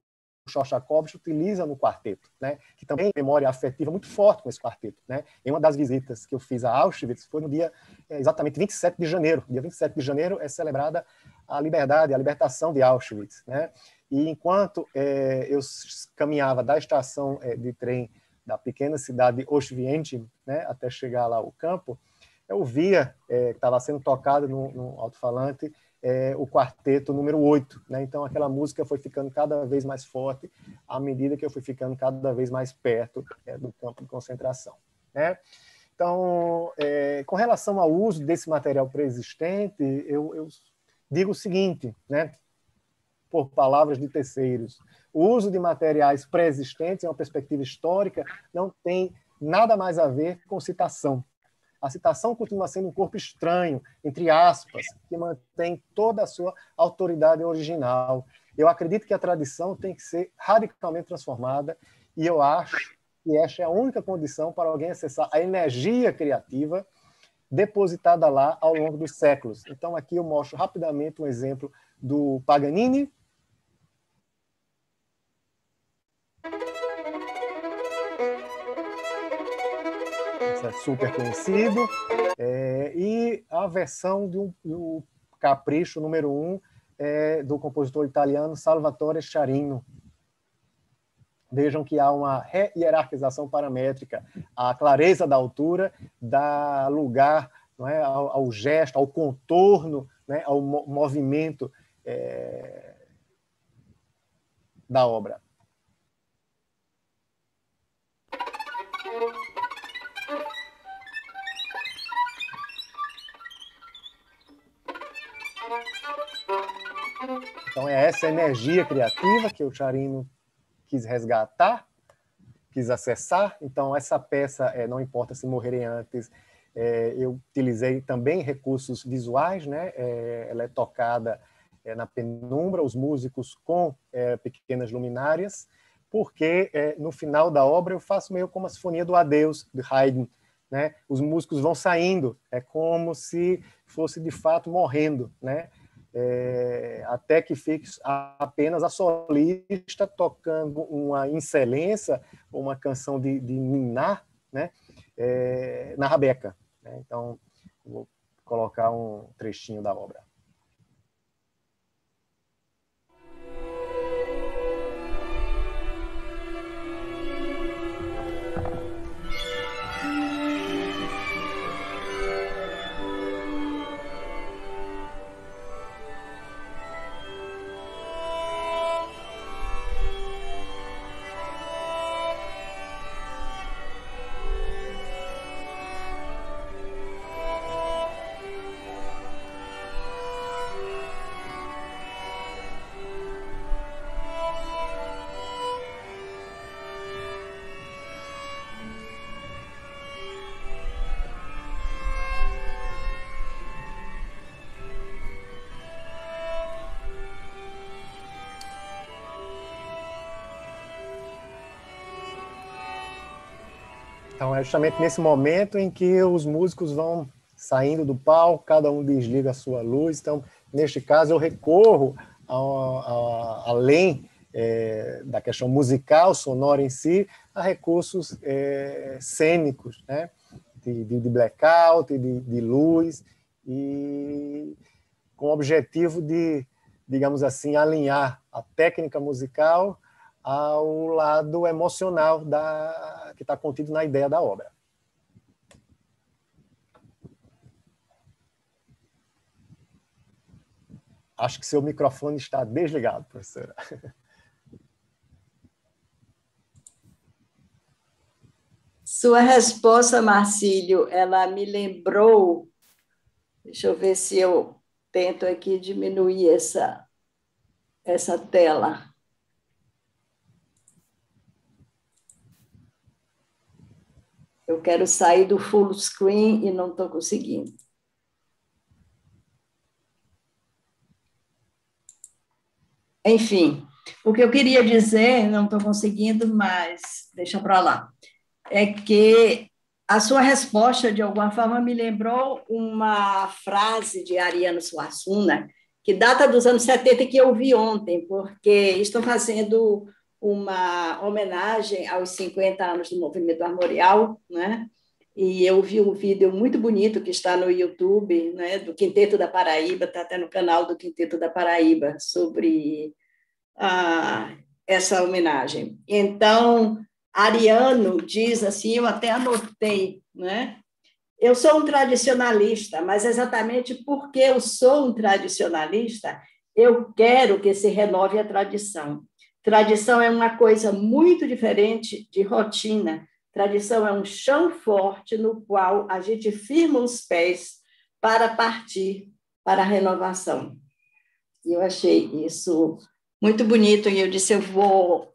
Shostakovich utiliza no quarteto, né? Que também tem memória afetiva muito forte com esse quarteto, né? Em uma das visitas que eu fiz a Auschwitz foi no dia exatamente 27 de janeiro. Dia 27 de janeiro é celebrada a liberdade, a libertação de Auschwitz, né? E enquanto eu caminhava da estação de trem da pequena cidade de Oshvientim, né, até chegar lá ao campo, eu via que estava sendo tocado no alto-falante o quarteto número 8. Né? Então, aquela música foi ficando cada vez mais forte à medida que eu fui ficando cada vez mais perto do campo de concentração. Né? Então, com relação ao uso desse material pré-existente, eu digo o seguinte, né? Por palavras de terceiros, o uso de materiais pré-existentes em uma perspectiva histórica não tem nada mais a ver com citação. A citação continua sendo um corpo estranho, entre aspas, que mantém toda a sua autoridade original. Eu acredito que a tradição tem que ser radicalmente transformada e eu acho que esta é a única condição para alguém acessar a energia criativa depositada lá ao longo dos séculos. Então, aqui eu mostro rapidamente um exemplo do Paganini. Isso é super conhecido. E a versão do Capricho número 1 do compositor italiano Salvatore Sciarrino. Vejam que há uma hierarquização paramétrica. A clareza da altura dá lugar, não é, ao gesto, ao contorno, né, ao movimento da obra. Então, é essa energia criativa que o Charino quis resgatar, quis acessar. Então, essa peça, Não Importa Se Morrerem Antes, eu utilizei também recursos visuais, né? Ela é tocada na penumbra, os músicos com pequenas luminárias, porque no final da obra eu faço meio como a Sinfonia do Adeus, de Haydn, né? Os músicos vão saindo, é como se fosse de fato morrendo, né? Até que fique apenas a solista tocando uma excelência, uma canção de ninar, né? Na rabeca. Né? Então, vou colocar um trechinho da obra. Então, é justamente nesse momento em que os músicos vão saindo do palco, cada um desliga a sua luz. Então, neste caso, eu recorro além da questão musical, sonora em si, a recursos cênicos, né? de blackout, de luz, e com o objetivo de, digamos assim, alinhar a técnica musical ao lado emocional que está contido na ideia da obra. Acho que seu microfone está desligado, professora. Sua resposta, Marcílio, ela me lembrou... Deixa eu ver se eu tento aqui diminuir essa tela. Eu quero sair do full screen e não estou conseguindo. Enfim, o que eu queria dizer, não estou conseguindo, mas deixa para lá, é que a sua resposta, de alguma forma, me lembrou uma frase de Ariano Suassuna, que data dos anos 70, que eu vi ontem, porque estou fazendo uma homenagem aos 50 anos do movimento armorial, né? E eu vi um vídeo muito bonito que está no YouTube, né, do Quinteto da Paraíba, está até no canal do Quinteto da Paraíba, sobre essa homenagem. Então, Ariano diz assim, eu até anotei, né? Eu sou um tradicionalista, mas exatamente porque eu sou um tradicionalista, eu quero que se renove a tradição. Tradição é uma coisa muito diferente de rotina. Tradição é um chão forte no qual a gente firma os pés para partir para a renovação. E eu achei isso muito bonito, e eu disse, eu vou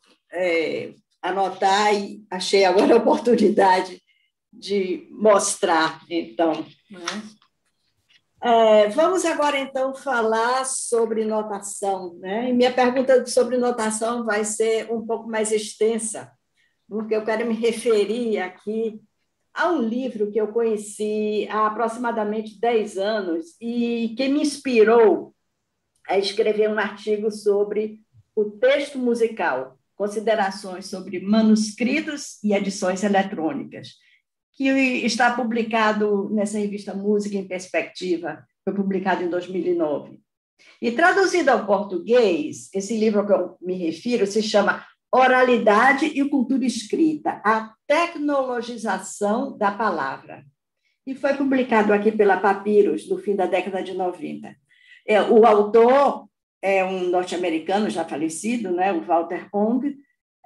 anotar, e achei agora a oportunidade de mostrar, então. Vamos agora, então, falar sobre notação, né? E minha pergunta sobre notação vai ser um pouco mais extensa, porque eu quero me referir aqui a um livro que eu conheci há aproximadamente 10 anos e que me inspirou a escrever um artigo sobre o texto musical, considerações sobre manuscritos e edições eletrônicas, que está publicado nessa revista Música em Perspectiva, foi publicado em 2009. E traduzido ao português, esse livro que eu me refiro se chama Oralidade e Cultura Escrita, a tecnologização da palavra. E foi publicado aqui pela Papyrus, no fim da década de 90. O autor é um norte-americano já falecido, né, o Walter Ong,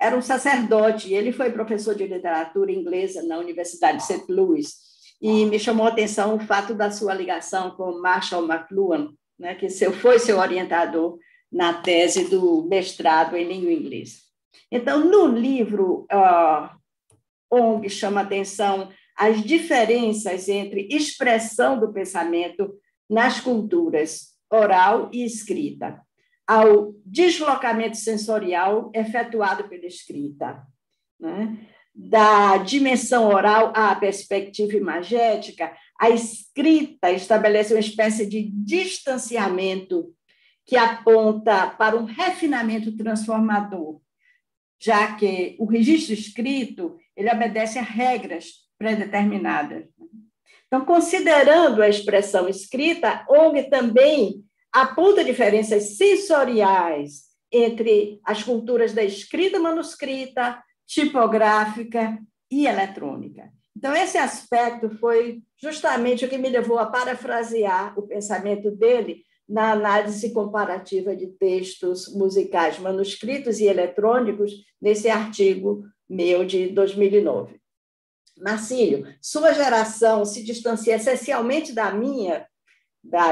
era um sacerdote, e ele foi professor de literatura inglesa na Universidade de St. Louis, e me chamou a atenção o fato da sua ligação com Marshall McLuhan, né, que foi seu orientador na tese do mestrado em língua inglesa. Então, no livro, Ong chama atenção às diferenças entre expressão do pensamento nas culturas oral e escrita, ao deslocamento sensorial efetuado pela escrita, né? Da dimensão oral à perspectiva imagética, a escrita estabelece uma espécie de distanciamento que aponta para um refinamento transformador, já que o registro escrito ele obedece a regras pré-determinadas. Então, considerando a expressão escrita, Ong também aponta diferenças sensoriais entre as culturas da escrita manuscrita, tipográfica e eletrônica. Então, esse aspecto foi justamente o que me levou a parafrasear o pensamento dele na análise comparativa de textos musicais manuscritos e eletrônicos nesse artigo meu de 2009. Marcílio, sua geração se distancia essencialmente da minha,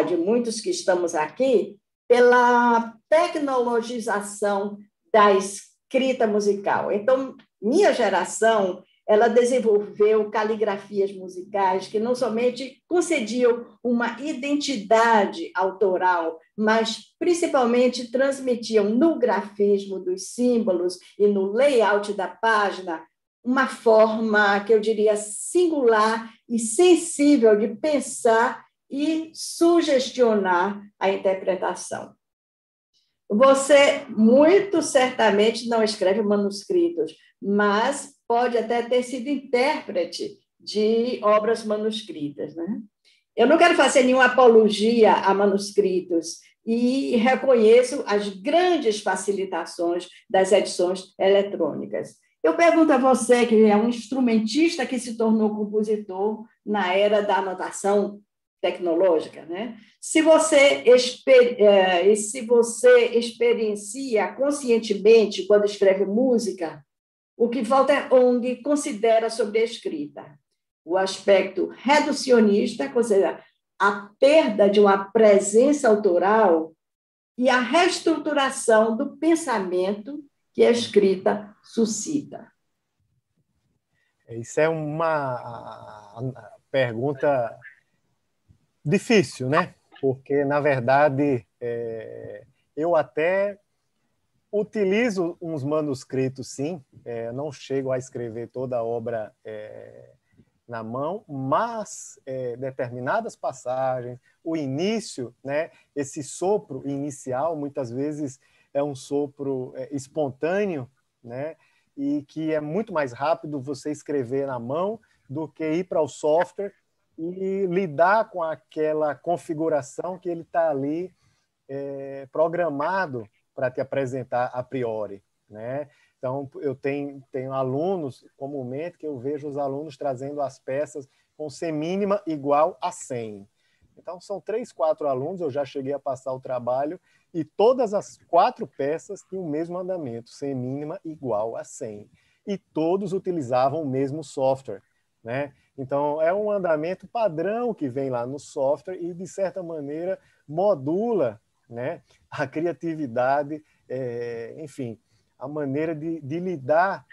de muitos que estamos aqui, pela tecnologização da escrita musical. Então, minha geração, ela desenvolveu caligrafias musicais que não somente concediam uma identidade autoral, mas principalmente transmitiam no grafismo dos símbolos e no layout da página uma forma que eu diria singular e sensível de pensar e sugestionar a interpretação. Você, muito certamente, não escreve manuscritos, mas pode até ter sido intérprete de obras manuscritas, né? Eu não quero fazer nenhuma apologia a manuscritos e reconheço as grandes facilitações das edições eletrônicas. Eu pergunto a você, que é um instrumentista que se tornou compositor na era da anotação tecnológica, né? Se você experiencia conscientemente quando escreve música, o que Walter Ong considera sobre a escrita? O aspecto reducionista, considera a perda de uma presença autoral e a reestruturação do pensamento que a escrita suscita. Isso é uma pergunta difícil, né? Porque, na verdade, eu até utilizo uns manuscritos, sim. Não chego a escrever toda a obra na mão, mas determinadas passagens, o início, né? Esse sopro inicial, muitas vezes, é um sopro espontâneo, né? E que é muito mais rápido você escrever na mão do que ir para o software e lidar com aquela configuração que ele está ali programado para te apresentar a priori, né? Então, eu tenho alunos, comumente, que eu vejo os alunos trazendo as peças com semínima igual a 100. Então, são 3, 4 alunos, eu já cheguei a passar o trabalho, e todas as 4 peças tinham o mesmo andamento, semínima igual a 100. E todos utilizavam o mesmo software, né? Então, é um andamento padrão que vem lá no software e, de certa maneira, modula, né, a criatividade, enfim, a maneira de lidar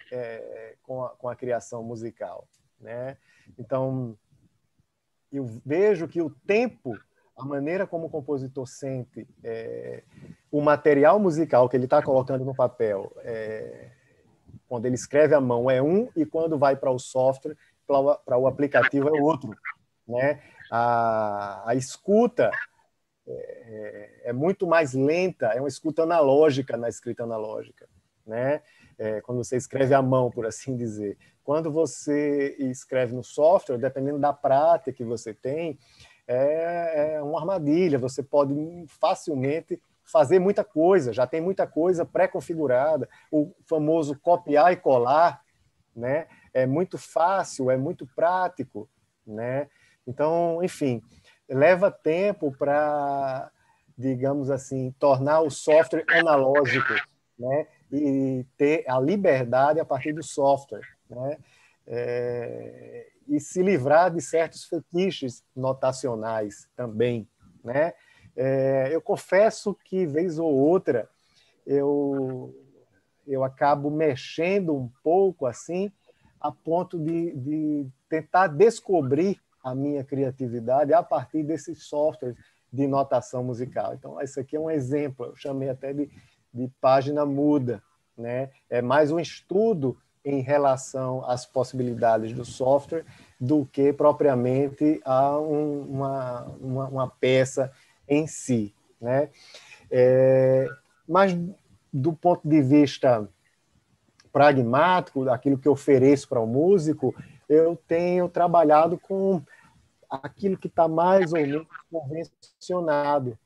com a criação musical, né? Então, eu vejo que o tempo, a maneira como o compositor sente o material musical que ele está colocando no papel, quando ele escreve à mão é um, e quando vai para o software, para o aplicativo é outro, né? A escuta é muito mais lenta, é uma escuta analógica na escrita analógica, né? Quando você escreve à mão, por assim dizer. Quando você escreve no software, dependendo da prática que você tem, é uma armadilha, você pode facilmente fazer muita coisa, já tem muita coisa pré-configurada, o famoso copiar e colar, né? É muito fácil, é muito prático, né? Então, enfim, leva tempo para, digamos assim, tornar o software analógico, né? E ter a liberdade a partir do software, né? E se livrar de certos fetiches notacionais também, né? Eu confesso que, vez ou outra, eu acabo mexendo um pouco assim, a ponto de tentar descobrir a minha criatividade a partir desses softwares de notação musical. Então, esse aqui é um exemplo, eu chamei até de página muda, né? É mais um estudo em relação às possibilidades do software do que propriamente a uma peça em si, né? Mas do ponto de vista pragmático, daquilo que eu ofereço para o músico, eu tenho trabalhado com aquilo que está mais ou menos convencionado,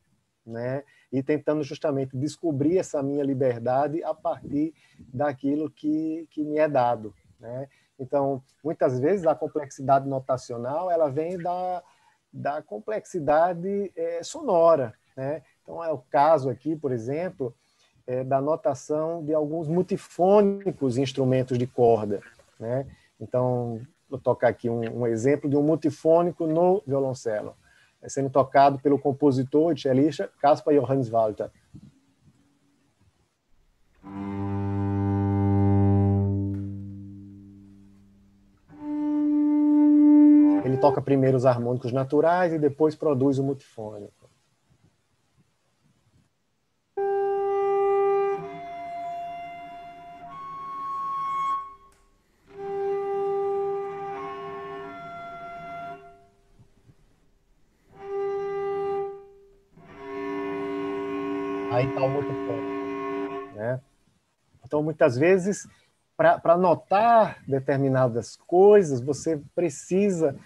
né? E tentando justamente descobrir essa minha liberdade a partir daquilo que me é dado, né? Então, muitas vezes a complexidade notacional ela vem da complexidade sonora, né? Então, é o caso aqui, por exemplo, da notação de alguns multifônicos instrumentos de corda, né? Então, vou tocar aqui um exemplo de um multifônico no violoncelo, sendo tocado pelo compositor e cellista Caspar Johannes Walter. Ele toca primeiro os harmônicos naturais e depois produz o multifônico. Aí está o multifônico, né? Então, muitas vezes, para notar determinadas coisas, você precisa,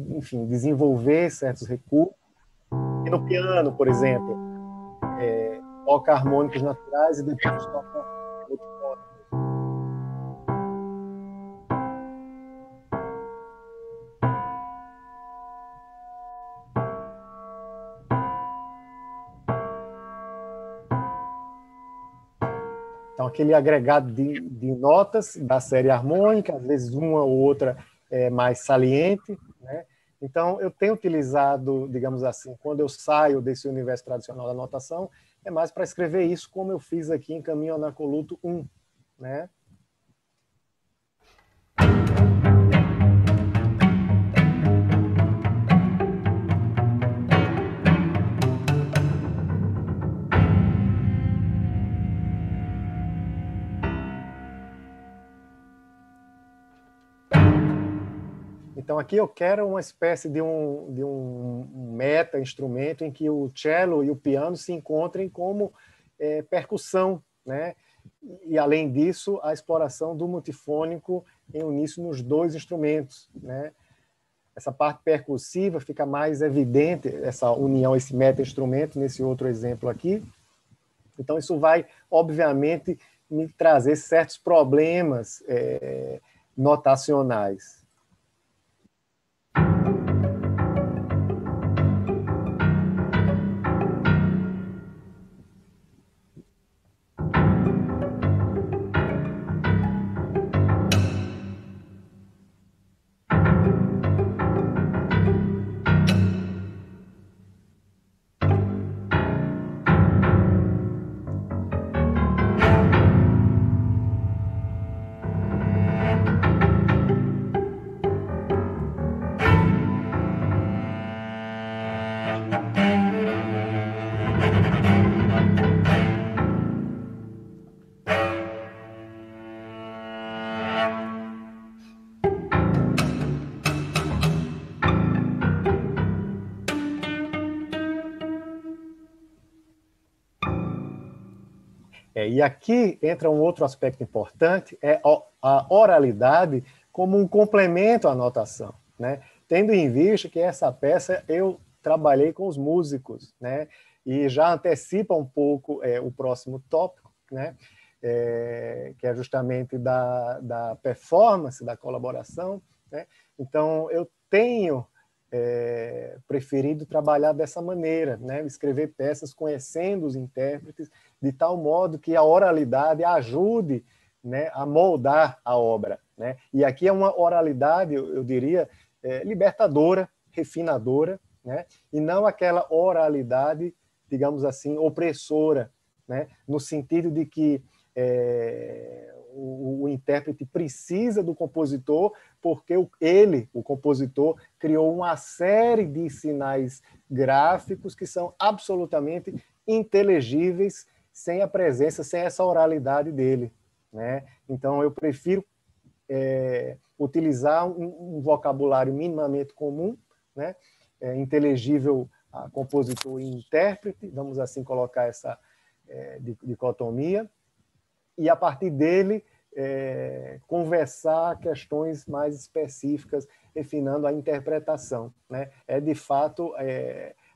enfim, desenvolver certos recursos. E no piano, por exemplo, toca harmônicos naturais e depois toca multifônicos. Então, aquele agregado de notas da série harmônica, às vezes uma ou outra é mais saliente, né? Então, eu tenho utilizado, digamos assim, quando eu saio desse universo tradicional da notação, é mais para escrever isso, como eu fiz aqui em Caminho ao Anacoluto 1, né? Então, aqui eu quero uma espécie de um meta-instrumento em que o cello e o piano se encontrem como percussão, né? E, além disso, a exploração do multifônico em uníssono nos dois instrumentos, né? Essa parte percussiva fica mais evidente, essa união, esse meta-instrumento, nesse outro exemplo aqui. Então, isso vai, obviamente, me trazer certos problemas notacionais. E aqui entra um outro aspecto importante, é a oralidade como um complemento à notação, né? Tendo em vista que essa peça eu trabalhei com os músicos, né? E já antecipa um pouco o próximo tópico, né? Que é justamente da performance, da colaboração, né? Então, eu tenho preferido trabalhar dessa maneira, né? Escrever peças conhecendo os intérpretes, de tal modo que a oralidade ajude, né, a moldar a obra, né? E aqui é uma oralidade, eu diria, libertadora, refinadora, né? E não aquela oralidade, digamos assim, opressora, né? No sentido de que o intérprete precisa do compositor porque ele, o compositor, criou uma série de sinais gráficos que são absolutamente inteligíveis sem a presença, sem essa oralidade dele, né? Então, eu prefiro utilizar um vocabulário minimamente comum, né? Inteligível a compositor e intérprete, vamos assim colocar essa dicotomia, e a partir dele conversar questões mais específicas, refinando a interpretação, né? De fato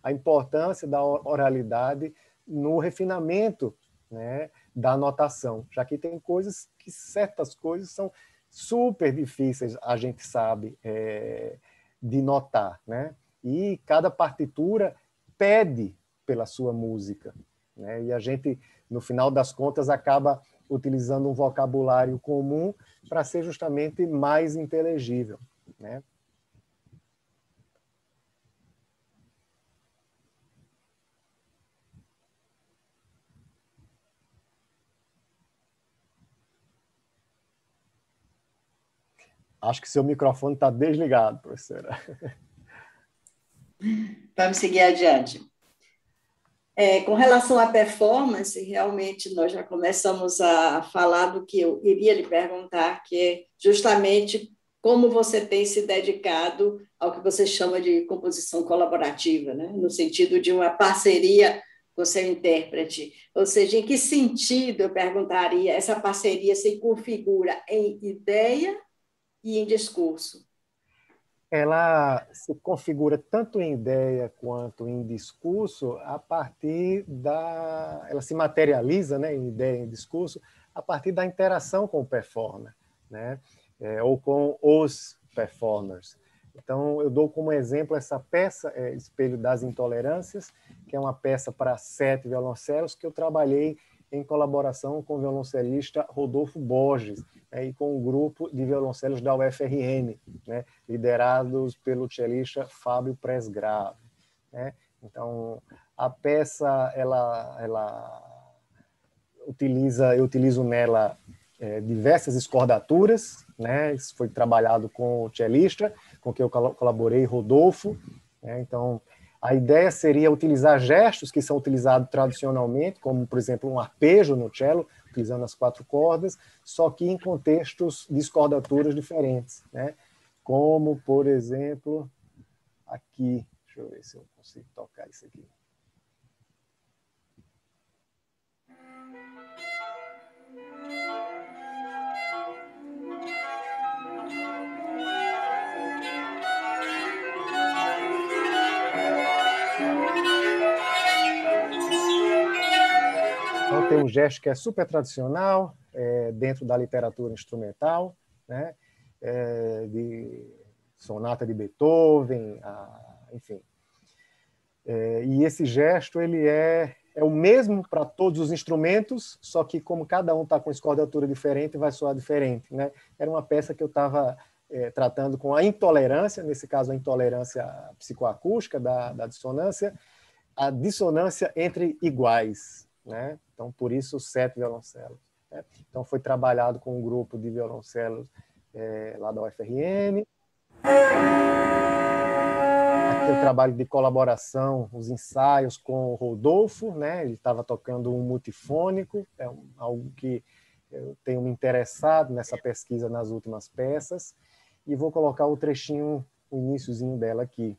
a importância da oralidade no refinamento, né, da notação, já que tem coisas que certas coisas são super difíceis, a gente sabe, de notar, né? E cada partitura pede pela sua música, né? E a gente, no final das contas, acaba utilizando um vocabulário comum para ser justamente mais inteligível, né? Acho que seu microfone está desligado, professora. Vamos seguir adiante. Com relação à performance, realmente nós já começamos a falar do que eu iria lhe perguntar, que é justamente como você tem se dedicado ao que você chama de composição colaborativa, né? No sentido de uma parceria com o seu intérprete. Ou seja, em que sentido, eu perguntaria, essa parceria se configura em ideia e em discurso? Ela se configura tanto em ideia quanto em discurso a partir da... Ela se materializa, né, em ideia e em discurso a partir da interação com o performer, né, ou com os performers. Então, eu dou como exemplo essa peça, Espelho das Intolerâncias, que é uma peça para 7 violoncelos que eu trabalhei em colaboração com o violoncelista Rodolfo Borges, e com um grupo de violoncelos da UFRN, né, liderados pelo cellista Fábio Presgrave, né? Então, a peça, eu utilizo nela diversas escordaturas, né? Isso foi trabalhado com o cellista, com quem eu colaborei, Rodolfo, né? Então, a ideia seria utilizar gestos que são utilizados tradicionalmente, como, por exemplo, um arpejo no cello, utilizando as 4 cordas, só que em contextos de escordaturas diferentes, né? Como, por exemplo, aqui, deixa eu ver se eu consigo tocar isso aqui. Então, tem um gesto que é super tradicional, dentro da literatura instrumental, né? De sonata de Beethoven, enfim. E esse gesto ele é o mesmo para todos os instrumentos, só que como cada um está com escordatura diferente, vai soar diferente, né? Era uma peça que eu estava tratando com a intolerância, nesse caso a intolerância psicoacústica da dissonância, a dissonância entre iguais, né? Então, por isso, 7 violoncelos, né? Então, foi trabalhado com um grupo de violoncelos lá da UFRN. Aqui o trabalho de colaboração, os ensaios com o Rodolfo, né? Ele estava tocando um multifônico, algo que eu tenho me interessado nessa pesquisa nas últimas peças, e vou colocar o trechinho, o iniciozinho dela aqui.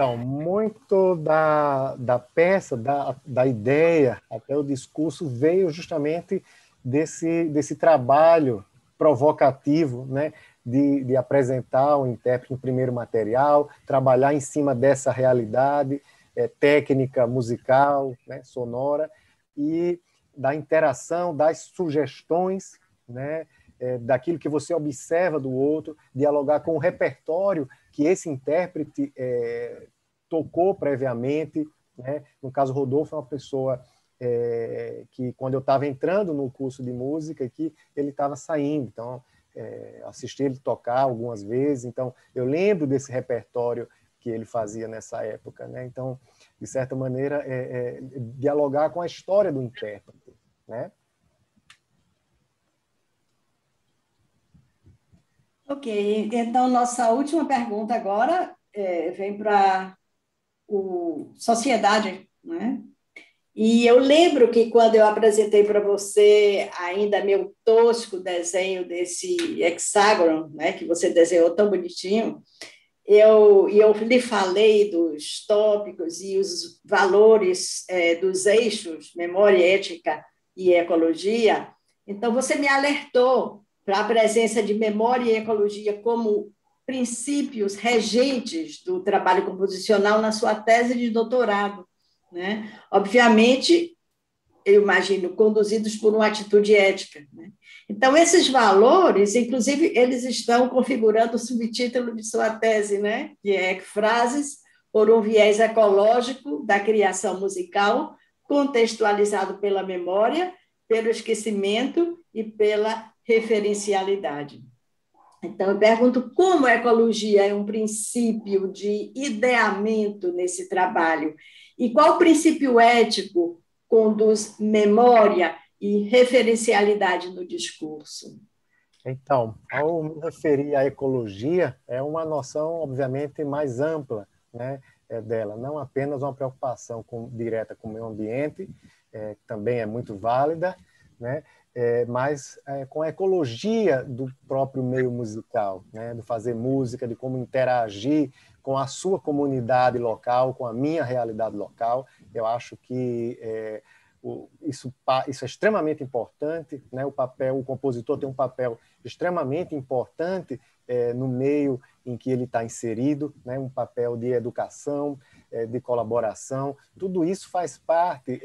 Então, muito da peça, da ideia, até o discurso, veio justamente desse trabalho provocativo, né, de apresentar o intérprete no primeiro material, trabalhar em cima dessa realidade técnica, musical, né, sonora, e da interação, das sugestões, né, daquilo que você observa do outro, dialogar com o repertório que esse intérprete tocou previamente, né? No caso, Rodolfo é uma pessoa que, quando eu estava entrando no curso de música, que ele estava saindo, então assisti ele tocar algumas vezes, então eu lembro desse repertório que ele fazia nessa época, né? Então, de certa maneira, dialogar com a história do intérprete, né? Ok, então nossa última pergunta agora vem para o sociedade, né? E eu lembro que quando eu apresentei para você ainda meu tosco desenho desse hexágono, né, que você desenhou tão bonitinho, eu lhe falei dos tópicos e os valores dos eixos, memória, ética e ecologia. Então, você me alertou para a presença de memória e ecologia como princípios regentes do trabalho composicional na sua tese de doutorado, né? Obviamente, eu imagino, conduzidos por uma atitude ética, né? Então, esses valores, inclusive, eles estão configurando o subtítulo de sua tese, né? Que é Frases por um viés ecológico da criação musical, contextualizado pela memória, pelo esquecimento e pela referencialidade. Então, eu pergunto como a ecologia é um princípio de ideamento nesse trabalho e qual princípio ético conduz memória e referencialidade no discurso. Então, ao me referir à ecologia, é uma noção, obviamente, mais ampla, né, dela, não apenas uma preocupação direta com o meio ambiente, que também é muito válida, né, mas com a ecologia do próprio meio musical, né, de fazer música, de como interagir com a sua comunidade local, com a minha realidade local. Eu acho que isso é extremamente importante, né? O compositor tem um papel extremamente importante no meio em que ele está inserido, né? Um papel de educação, de colaboração. Tudo isso faz parte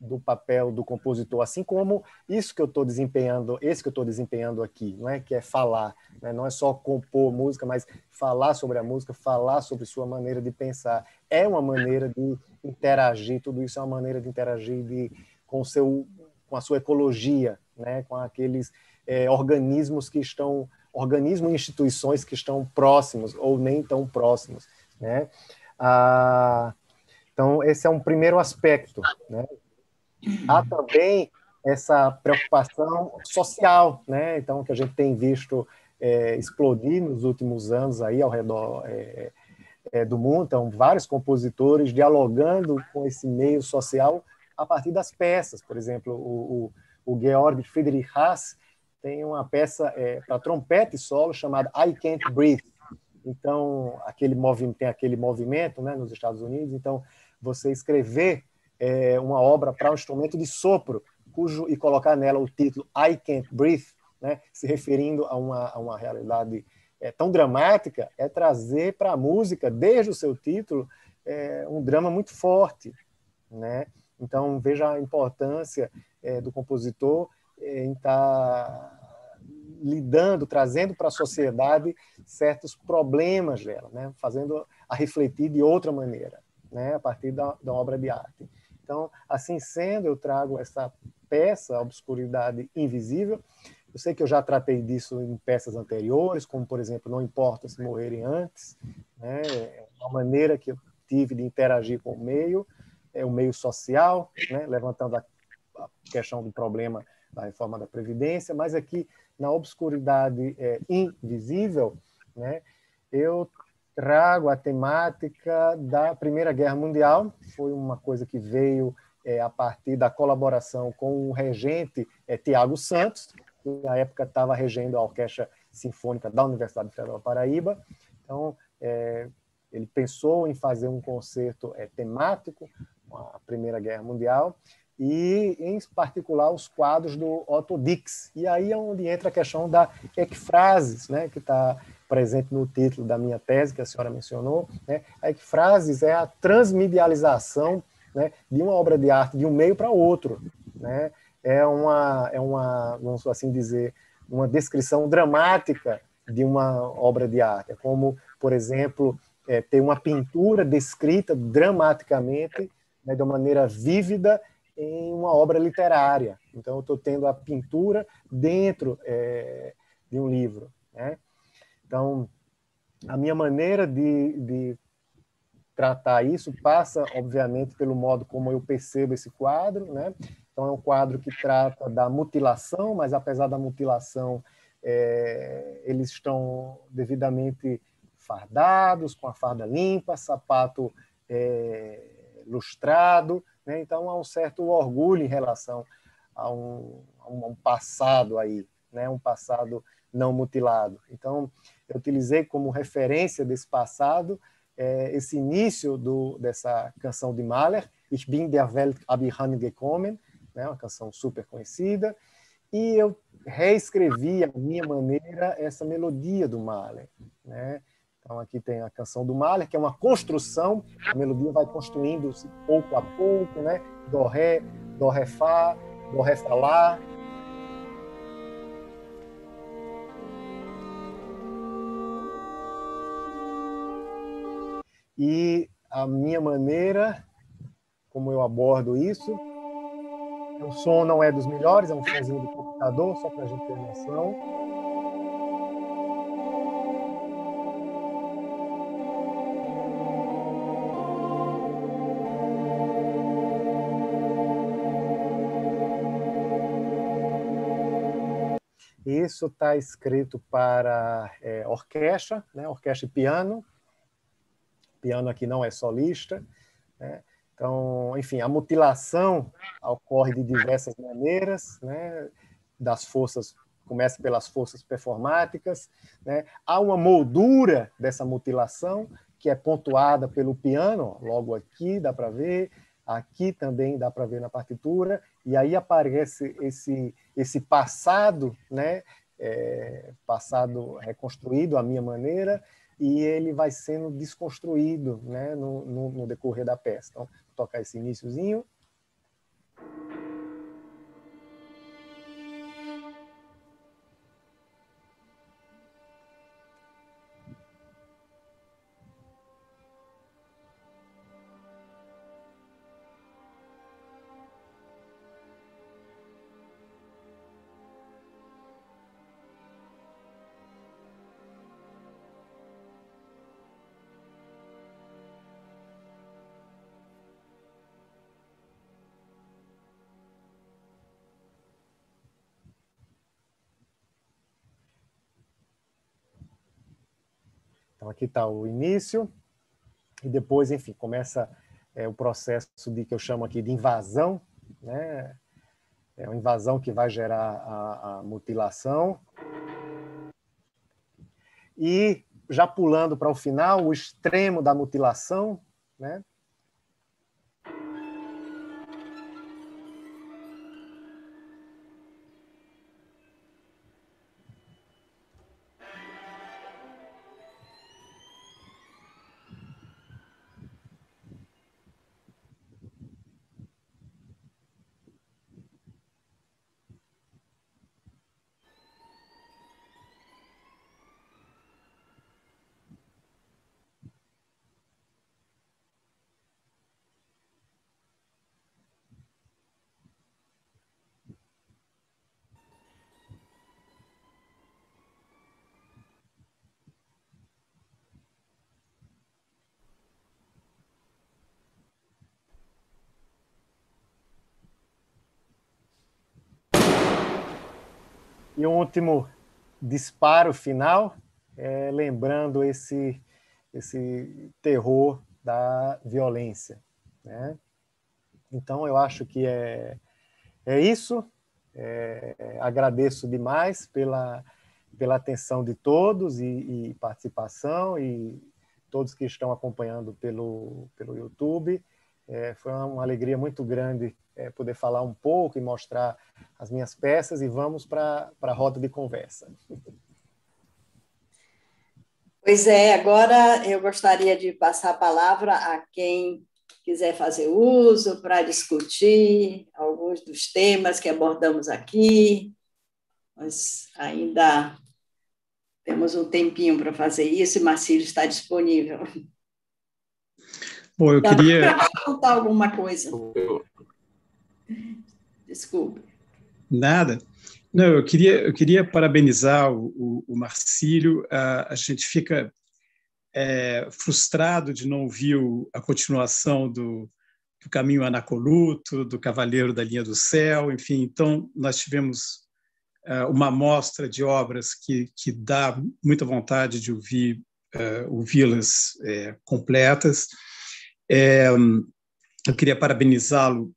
do papel do compositor, assim como isso que eu estou desempenhando, esse que eu estou desempenhando aqui, não é? Que é falar, né? Não é só compor música, mas falar sobre a música, falar sobre sua maneira de pensar. É uma maneira de interagir, tudo isso é uma maneira de interagir com a sua ecologia, né? Com aqueles organismos organismos e instituições que estão próximos ou nem tão próximos, né? Então, esse é um primeiro aspecto, né? Há também essa preocupação social, né? Então, que a gente tem visto explodir nos últimos anos aí ao redor do mundo. Então, vários compositores dialogando com esse meio social a partir das peças. Por exemplo, o Georg Friedrich Haas tem uma peça para trompete solo chamada I Can't Breathe. Então, tem aquele movimento, né, nos Estados Unidos. Então, você escrever uma obra para um instrumento de sopro e colocar nela o título I Can't Breathe, né, se referindo a uma realidade tão dramática, é trazer para a música, desde o seu título, um drama muito forte, né? Então, veja a importância do compositor em estar lidando, trazendo para a sociedade certos problemas dela, né? Fazendo a refletir de outra maneira, né? A partir da obra de arte. Então, assim sendo, eu trago essa peça, Obscuridade Invisível. Eu sei que eu já tratei disso em peças anteriores, como, por exemplo, Não Importa Se Morrerem Antes, né? Uma maneira que eu tive de interagir com o meio social, né? Levantando a questão do problema da reforma da Previdência, mas aqui, na Obscuridade Invisível, né? Eu trago a temática da Primeira Guerra Mundial. Foi uma coisa que veio a partir da colaboração com o regente Tiago Santos, que na época estava regendo a Orquestra Sinfônica da Universidade Federal da Paraíba. Então, ele pensou em fazer um concerto temático com a Primeira Guerra Mundial, e, em particular, os quadros do Otto Dix. E aí é onde entra a questão da ekphrasis, né, que está presente no título da minha tese, que a senhora mencionou. Né? A ekphrasis é a transmedialização, né, de uma obra de arte de um meio para outro. Né? É uma, vamos assim dizer, uma descrição dramática de uma obra de arte. É como, por exemplo, ter uma pintura descrita dramaticamente, né, de uma maneira vívida, em uma obra literária. Então, eu estou tendo a pintura dentro de um livro. Né? Então, a minha maneira de tratar isso passa, obviamente, pelo modo como eu percebo esse quadro. Né? Então, é um quadro que trata da mutilação, mas, apesar da mutilação, eles estão devidamente fardados, com a farda limpa, sapato lustrado. Né? Então, há um certo orgulho em relação a um passado aí, né? Um passado não mutilado. Então, eu utilizei como referência desse passado esse início dessa canção de Mahler, Ich bin der Welt abhandengekommen, né? Uma canção super conhecida, e eu reescrevi à minha maneira essa melodia do Mahler. Né? Então, aqui tem a canção do Mahler, que é uma construção, a melodia vai construindo-se pouco a pouco, né? Do, ré, fá, lá. E a minha maneira, como eu abordo isso, o som não é dos melhores, é um sonzinho do computador, só para a gente ter noção. Isso está escrito para orquestra, né? Orquestra e piano. Piano aqui não é solista. Né? Então, enfim, a mutilação ocorre de diversas maneiras, né? Das forças, começa pelas forças performáticas. Né? Há uma moldura dessa mutilação que é pontuada pelo piano, logo aqui dá para ver, aqui também dá para ver na partitura, e aí aparece esse passado, né? Passado reconstruído à minha maneira, e ele vai sendo desconstruído, né? no decorrer da peça. Então, vou tocar esse iniciozinho. Então, aqui está o início, e depois, enfim, começa o processo que eu chamo aqui de invasão, né? É uma invasão que vai gerar a mutilação. E, já pulando para o final, o extremo da mutilação, né? E um último disparo final, lembrando esse terror da violência. Né? Então, eu acho que é isso. Agradeço demais pela atenção de todos e participação, e todos que estão acompanhando pelo YouTube. Foi uma alegria muito grande poder falar um pouco e mostrar as minhas peças, e vamos para a roda de conversa. Pois é, agora eu gostaria de passar a palavra a quem quiser fazer uso para discutir alguns dos temas que abordamos aqui. Nós ainda temos um tempinho para fazer isso e Marcílio está disponível. Bom, eu queria... contar alguma coisa. Desculpe. Nada. Não, eu queria parabenizar o Marcílio. A gente fica frustrado de não ouvir a continuação do Caminho Anacoluto, do Cavaleiro da Linha do Céu, enfim. Então, nós tivemos uma amostra de obras que dá muita vontade de ouvi-las completas. Eu queria parabenizá-lo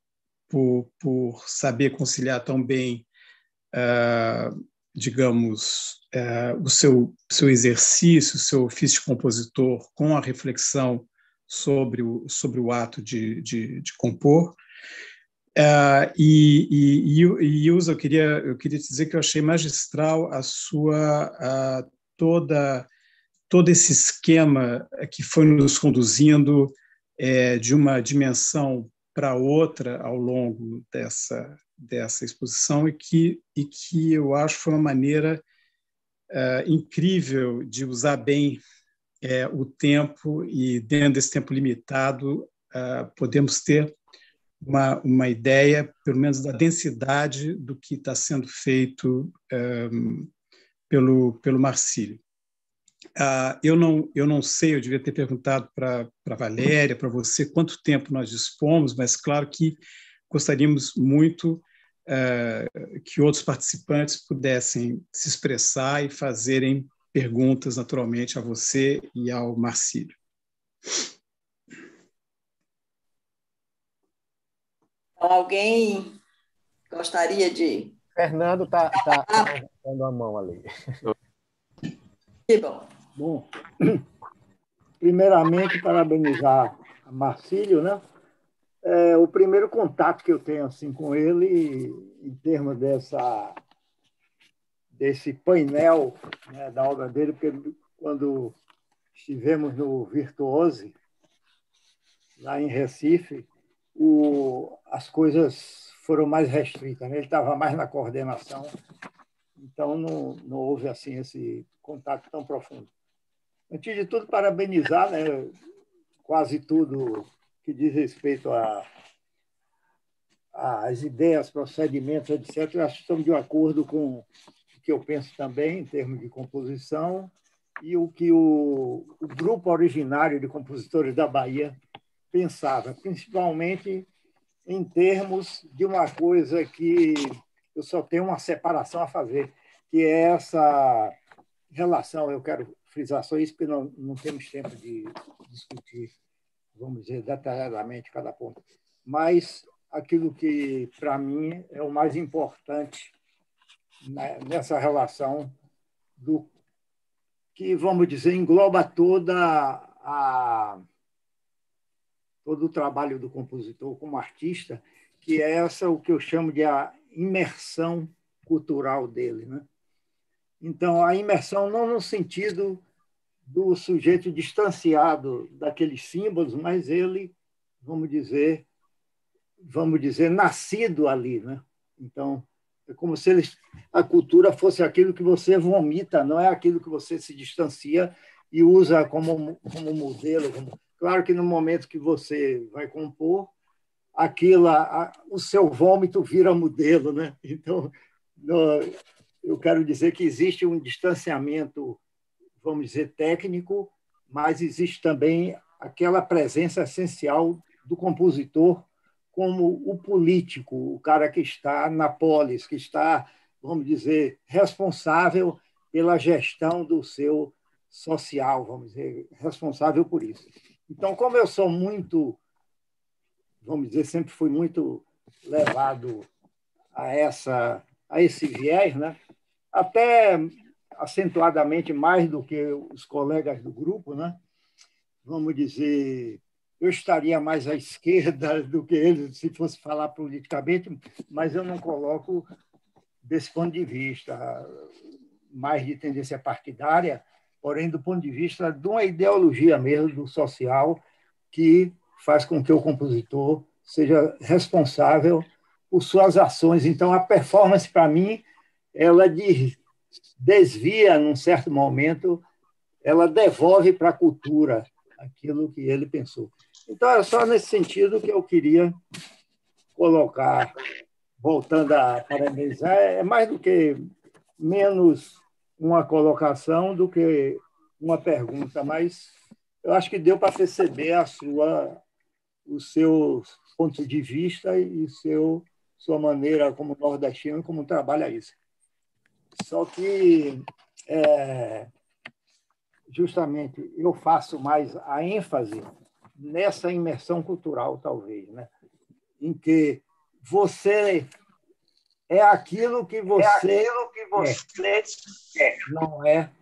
por saber conciliar tão bem, digamos, o seu exercício, o seu ofício de compositor com a reflexão sobre o ato de compor. Ilza, eu queria te dizer que eu achei magistral todo esse esquema que foi nos conduzindo de uma dimensão para outra ao longo dessa exposição, e que eu acho foi uma maneira incrível de usar bem o tempo, e dentro desse tempo limitado podemos ter uma ideia, pelo menos, da densidade do que está sendo feito pelo Marcílio. Eu não sei, eu devia ter perguntado para a Valéria, para você, quanto tempo nós dispomos, mas claro que gostaríamos muito que outros participantes pudessem se expressar e fazerem perguntas, naturalmente, a você e ao Marcílio. Alguém gostaria de... Fernando está levantando a mão ali. Que bom. Bom, primeiramente, parabenizar a Marcílio, né? O primeiro contato que eu tenho assim, com ele, em termos desse painel, né, da obra dele, porque quando estivemos no Virtuose, lá em Recife, as coisas foram mais restritas, né? Ele estava mais na coordenação, então não houve assim esse contato tão profundo. Antes de tudo, parabenizar, né, quase tudo que diz respeito às ideias, procedimentos, etc., eu acho que estão de acordo com o que eu penso também, em termos de composição, e o que o grupo originário de compositores da Bahia pensava, principalmente em termos de uma coisa que eu só tenho uma separação a fazer, que é essa relação. Eu quero frisar só isso, porque não temos tempo de discutir, vamos dizer, detalhadamente cada ponto. Mas aquilo que, para mim, é o mais importante nessa relação do que, vamos dizer, engloba todo o trabalho do compositor como artista, que é o que eu chamo de a imersão cultural dele, né? Então, a imersão não no sentido do sujeito distanciado daqueles símbolos, mas ele, vamos dizer, nascido ali, né? Então, é como se a cultura fosse aquilo que você vomita, não é aquilo que você se distancia e usa como modelo. Claro que no momento que você vai compor, o seu vômito vira modelo, né? Então, eu quero dizer que existe um distanciamento, vamos dizer, técnico, mas existe também aquela presença essencial do compositor como o político, o cara que está na polis, que está, vamos dizer, responsável pela gestão do seu social, vamos dizer, responsável por isso. Então, como eu sou muito, vamos dizer, sempre fui muito levado a esse viés, né? Até acentuadamente mais do que os colegas do grupo, né? vamos dizer, eu estaria mais à esquerda do que ele, se fosse falar politicamente, mas eu não coloco desse ponto de vista, mais de tendência partidária, porém do ponto de vista de uma ideologia mesmo, do social, que faz com que o compositor seja responsável por suas ações. Então, a performance, para mim, ela desvia, num certo momento, ela devolve para a cultura aquilo que ele pensou. Então, é só nesse sentido que eu queria colocar, voltando a parabenizar, é mais do que menos uma colocação do que uma pergunta, mas eu acho que deu para perceber o seu ponto de vista e sua maneira como nordestino, como trabalha isso. Só que, justamente, eu faço mais a ênfase nessa imersão cultural, talvez, né? Em que você é aquilo que você é, não é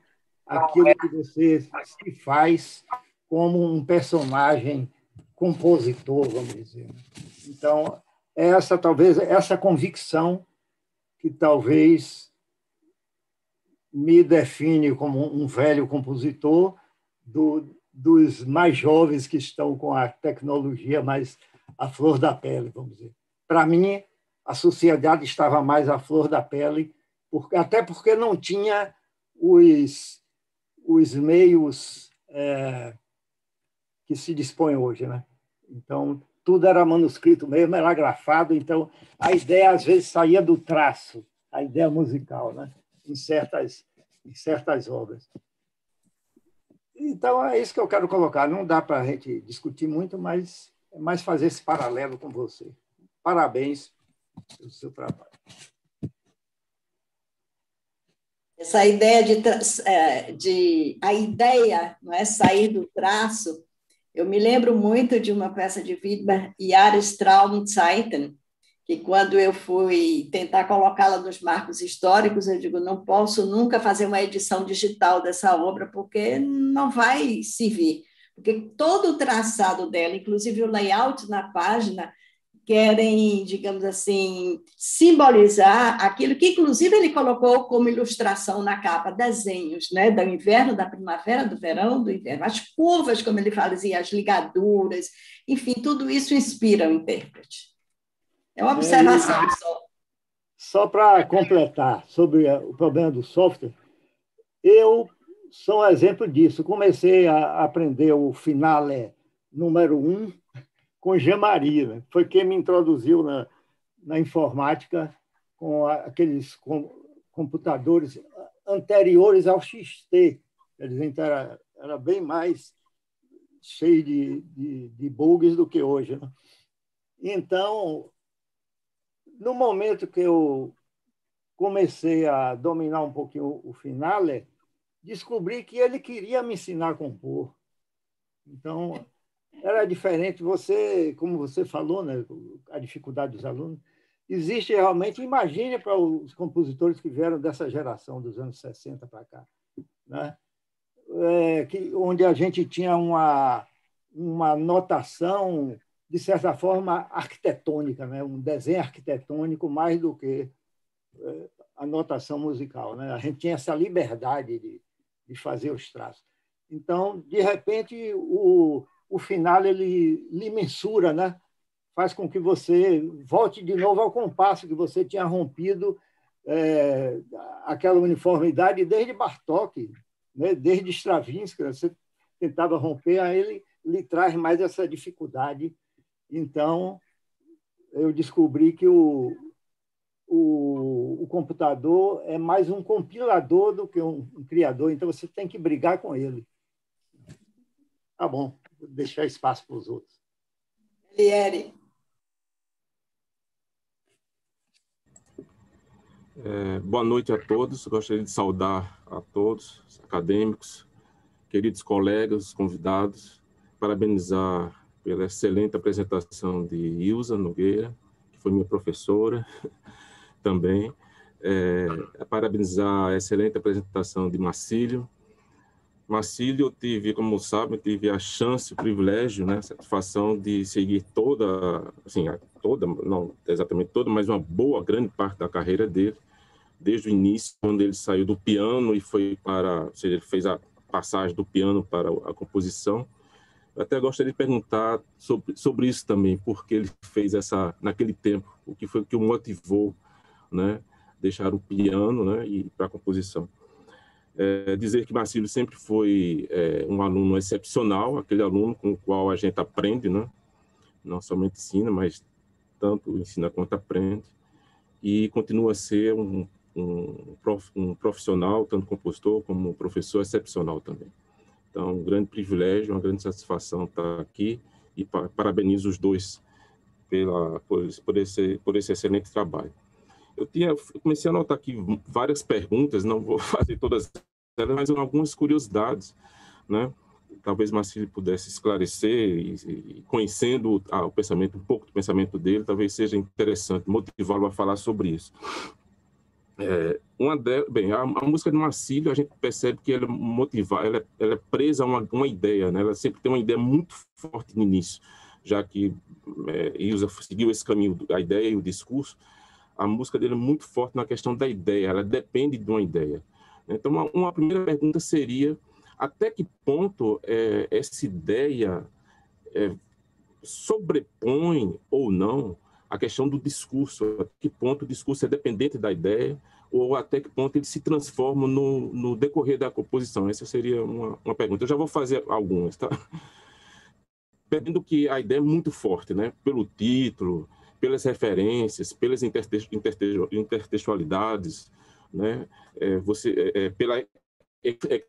aquilo que você se faz como um personagem compositor, vamos dizer. Então, talvez essa convicção que talvez me define como um velho compositor dos mais jovens que estão com a tecnologia mais à flor da pele, vamos dizer. Para mim, a sociedade estava mais à flor da pele, até porque não tinha os meios que se dispõem hoje, né? Então, tudo era manuscrito mesmo, era grafado, então a ideia às vezes saía do traço, a ideia musical, né? Em certas obras. Então, é isso que eu quero colocar. Não dá para a gente discutir muito, mas é mais fazer esse paralelo com você. Parabéns pelo seu trabalho. Essa ideia a ideia, não é, sair do traço. Eu me lembro muito de uma peça de Widmer, Jahrestraumzeiten, que quando eu fui tentar colocá-la nos marcos históricos, eu digo, não posso nunca fazer uma edição digital dessa obra, porque não vai servir. Porque todo o traçado dela, inclusive o layout na página, querem, digamos assim, simbolizar aquilo que, inclusive, ele colocou como ilustração na capa, desenhos, né, do inverno, da primavera, do verão, do inverno, as curvas, como ele fazia, as ligaduras, enfim, tudo isso inspira o intérprete. É uma observação só. Só para completar sobre o problema do software, eu sou um exemplo disso. Comecei a aprender o Finale número 1 com Jean-Marie, né? Foi quem me introduziu na informática com aqueles computadores anteriores ao XT. Então, era bem mais cheio de bugs do que hoje, né? Então, no momento que eu comecei a dominar um pouquinho o Finale, descobri que ele queria me ensinar a compor. Então, era diferente. Como você falou, né, a dificuldade dos alunos, existe realmente, imagine para os compositores que vieram dessa geração dos anos 60 para cá, né? Onde a gente tinha uma notação, de certa forma, arquitetônica, né? Um desenho arquitetônico mais do que a notação musical, né? A gente tinha essa liberdade de fazer os traços. Então, de repente, o final ele lhe mensura, né? Faz com que você volte de novo ao compasso que você tinha rompido aquela uniformidade desde Bartók, né? Desde Stravinsky, você tentava romper, aí ele lhe traz mais essa dificuldade. Então, eu descobri que o computador é mais um compilador do que um criador, então você tem que brigar com ele. Tá bom, vou deixar espaço para os outros. Lieri. Boa noite a todos. Gostaria de saudar a todos, os acadêmicos, queridos colegas, convidados, parabenizar pela excelente apresentação de Ilza Nogueira, que foi minha professora também, parabenizar a excelente apresentação de Marcílio, Marcílio, eu tive, como sabe, tive a chance, o privilégio, né, a satisfação de seguir toda, assim, toda, não exatamente toda, mas uma boa, grande parte da carreira dele, desde o início, quando ele saiu do piano e foi para, ou seja, ele fez a passagem do piano para a composição. Eu até gostaria de perguntar sobre isso também, porque ele fez naquele tempo, o que foi que o motivou, né, deixar o piano, né, e ir para a composição. Dizer que Marcílio sempre foi um aluno excepcional, aquele aluno com o qual a gente aprende, né? Não somente ensina, mas tanto ensina quanto aprende, e continua a ser um profissional, tanto compositor como professor excepcional também. Então, um grande privilégio, uma grande satisfação estar aqui, e parabenizo os dois por esse excelente trabalho. Eu comecei a anotar aqui várias perguntas, não vou fazer todas elas, mas algumas curiosidades, né? Talvez Marcílio pudesse esclarecer, e conhecendo o pensamento, um pouco do pensamento dele, talvez seja interessante motivá-lo a falar sobre isso. A música de Marcílio, a gente percebe que ela é presa a uma ideia, né? Ela sempre tem uma ideia muito forte no início, já que Ilza seguiu esse caminho, a ideia e o discurso. A música dele é muito forte na questão da ideia, ela depende de uma ideia. Então, uma primeira pergunta seria: até que ponto essa ideia sobrepõe ou não a questão do discurso? Até que ponto o discurso é dependente da ideia, ou até que ponto ele se transforma no decorrer da composição? Essa seria uma pergunta. Eu já vou fazer algumas, tá? Perdendo que a ideia é muito forte, né? Pelo título, pelas referências, pelas intertextualidades, né? Pela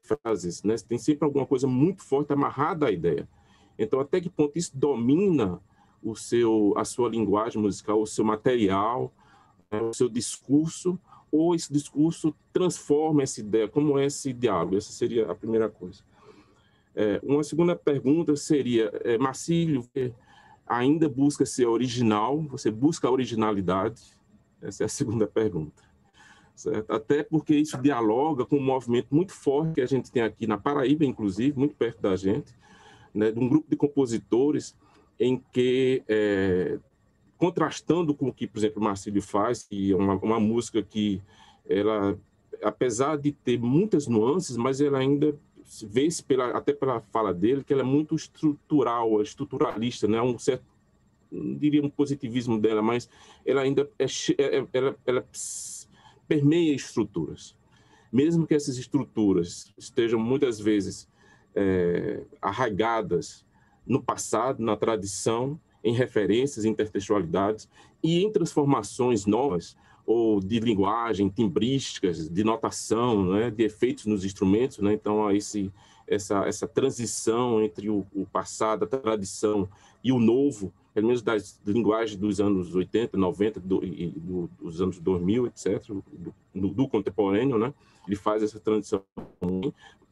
frases, né? Tem sempre alguma coisa muito forte amarrada à ideia. Então, até que ponto isso domina a sua linguagem musical, o seu material, o seu discurso, ou esse discurso transforma essa ideia? Como é esse diálogo? Essa seria a primeira coisa. Uma segunda pergunta seria: Marcílio ainda busca ser original? Você busca a originalidade? Essa é a segunda pergunta. Certo? Até porque isso dialoga com um movimento muito forte que a gente tem aqui na Paraíba, inclusive, muito perto da gente, né, de um grupo de compositores em que, contrastando com o que, por exemplo, o Marcílio faz, que é uma música que, ela, apesar de ter muitas nuances, mas ela ainda vê-se, até pela fala dele, que ela é muito estruturalista, né? Um certo, não diria um positivismo dela, mas ela ainda ela permeia estruturas. Mesmo que essas estruturas estejam muitas vezes arraigadas no passado, na tradição, em referências, intertextualidades e em transformações novas, ou de linguagem, timbrísticas, de notação, né, de efeitos nos instrumentos, né? Então, essa transição entre o passado, a tradição e o novo, pelo menos das linguagens dos anos 80, 90 e dos anos 2000, etc., do contemporâneo, né? Ele faz essa transição.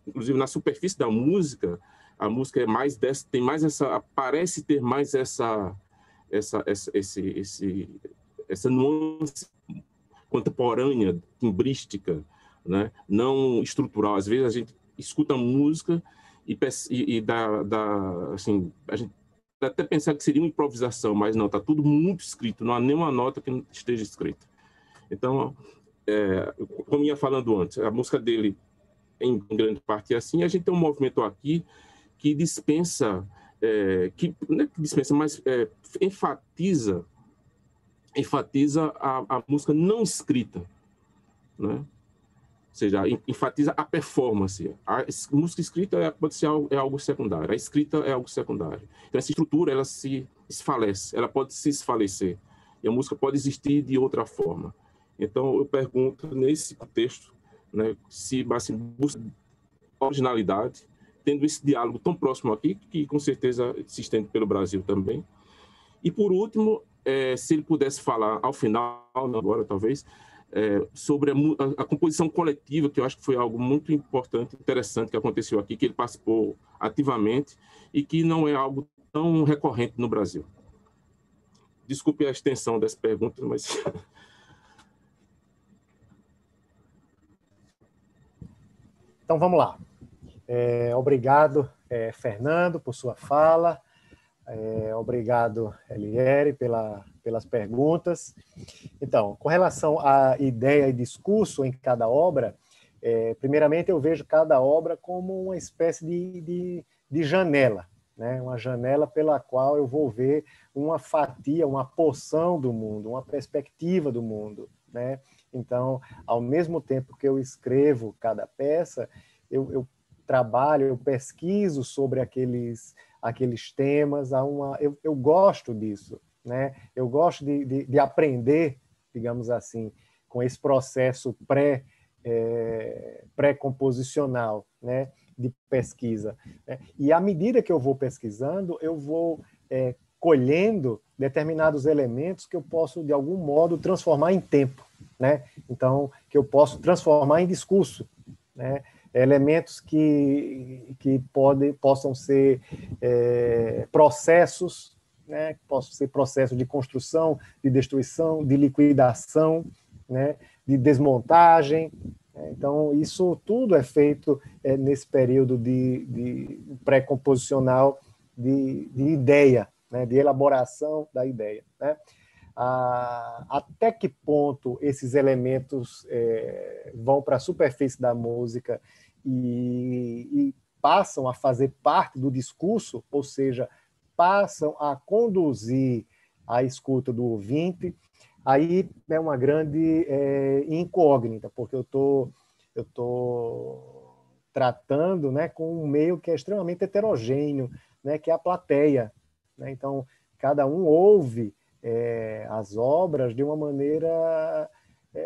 Inclusive, na superfície da música, a música é mais tem mais parece ter mais essa nuance contemporânea, timbrística, né? Não estrutural. Às vezes a gente escuta a música e assim, a gente até pensar que seria uma improvisação, mas não, está tudo muito escrito, não há nenhuma nota que não esteja escrita. Então, como ia falando antes, a música dele, em grande parte, é assim. A gente tem um movimento aqui que dispensa, não é que dispensa, mas enfatiza a música não escrita, né? Ou seja, enfatiza a performance. A música escrita pode ser algo secundário, a escrita é algo secundário. Então, essa estrutura, ela se esfalece, ela pode se esfalecer, e a música pode existir de outra forma. Então, eu pergunto, nesse contexto, né, se assim, busca originalidade, tendo esse diálogo tão próximo aqui, que com certeza se estende pelo Brasil também. E, por último, se ele pudesse falar, ao final, agora talvez, sobre a composição coletiva, que eu acho que foi algo muito importante, interessante, que aconteceu aqui, que ele participou ativamente e que não é algo tão recorrente no Brasil. Desculpe a extensão dessa pergunta, mas... Então, vamos lá. Obrigado, Fernando, por sua fala. Obrigado, Eliere, pelas perguntas. Então, com relação à ideia e discurso em cada obra, primeiramente eu vejo cada obra como uma espécie de janela, né? Uma janela pela qual eu vou ver uma fatia, uma porção do mundo, uma perspectiva do mundo, né? Então, ao mesmo tempo que eu escrevo cada peça, eu trabalho, eu pesquiso sobre aqueles temas. Eu gosto disso, né? Eu gosto de aprender, digamos assim, com esse processo pré-composicional, né? De pesquisa, né? E à medida que eu vou pesquisando, eu vou colhendo determinados elementos que eu posso, de algum modo, transformar em tempo, né? Então, que eu posso transformar em discurso, né? Elementos que possam ser processos, né? Possam ser processos de construção, de destruição, de liquidação, né? De desmontagem. Então, isso tudo é feito nesse período de pré-composicional de ideia, né? De elaboração da ideia, né? Até que ponto esses elementos vão para a superfície da música e passam a fazer parte do discurso, ou seja, passam a conduzir a escuta do ouvinte, aí é uma grande incógnita, porque eu tô tratando, né, com um meio que é extremamente heterogêneo, né, que é a plateia, né? Então, cada um ouve as obras de uma maneira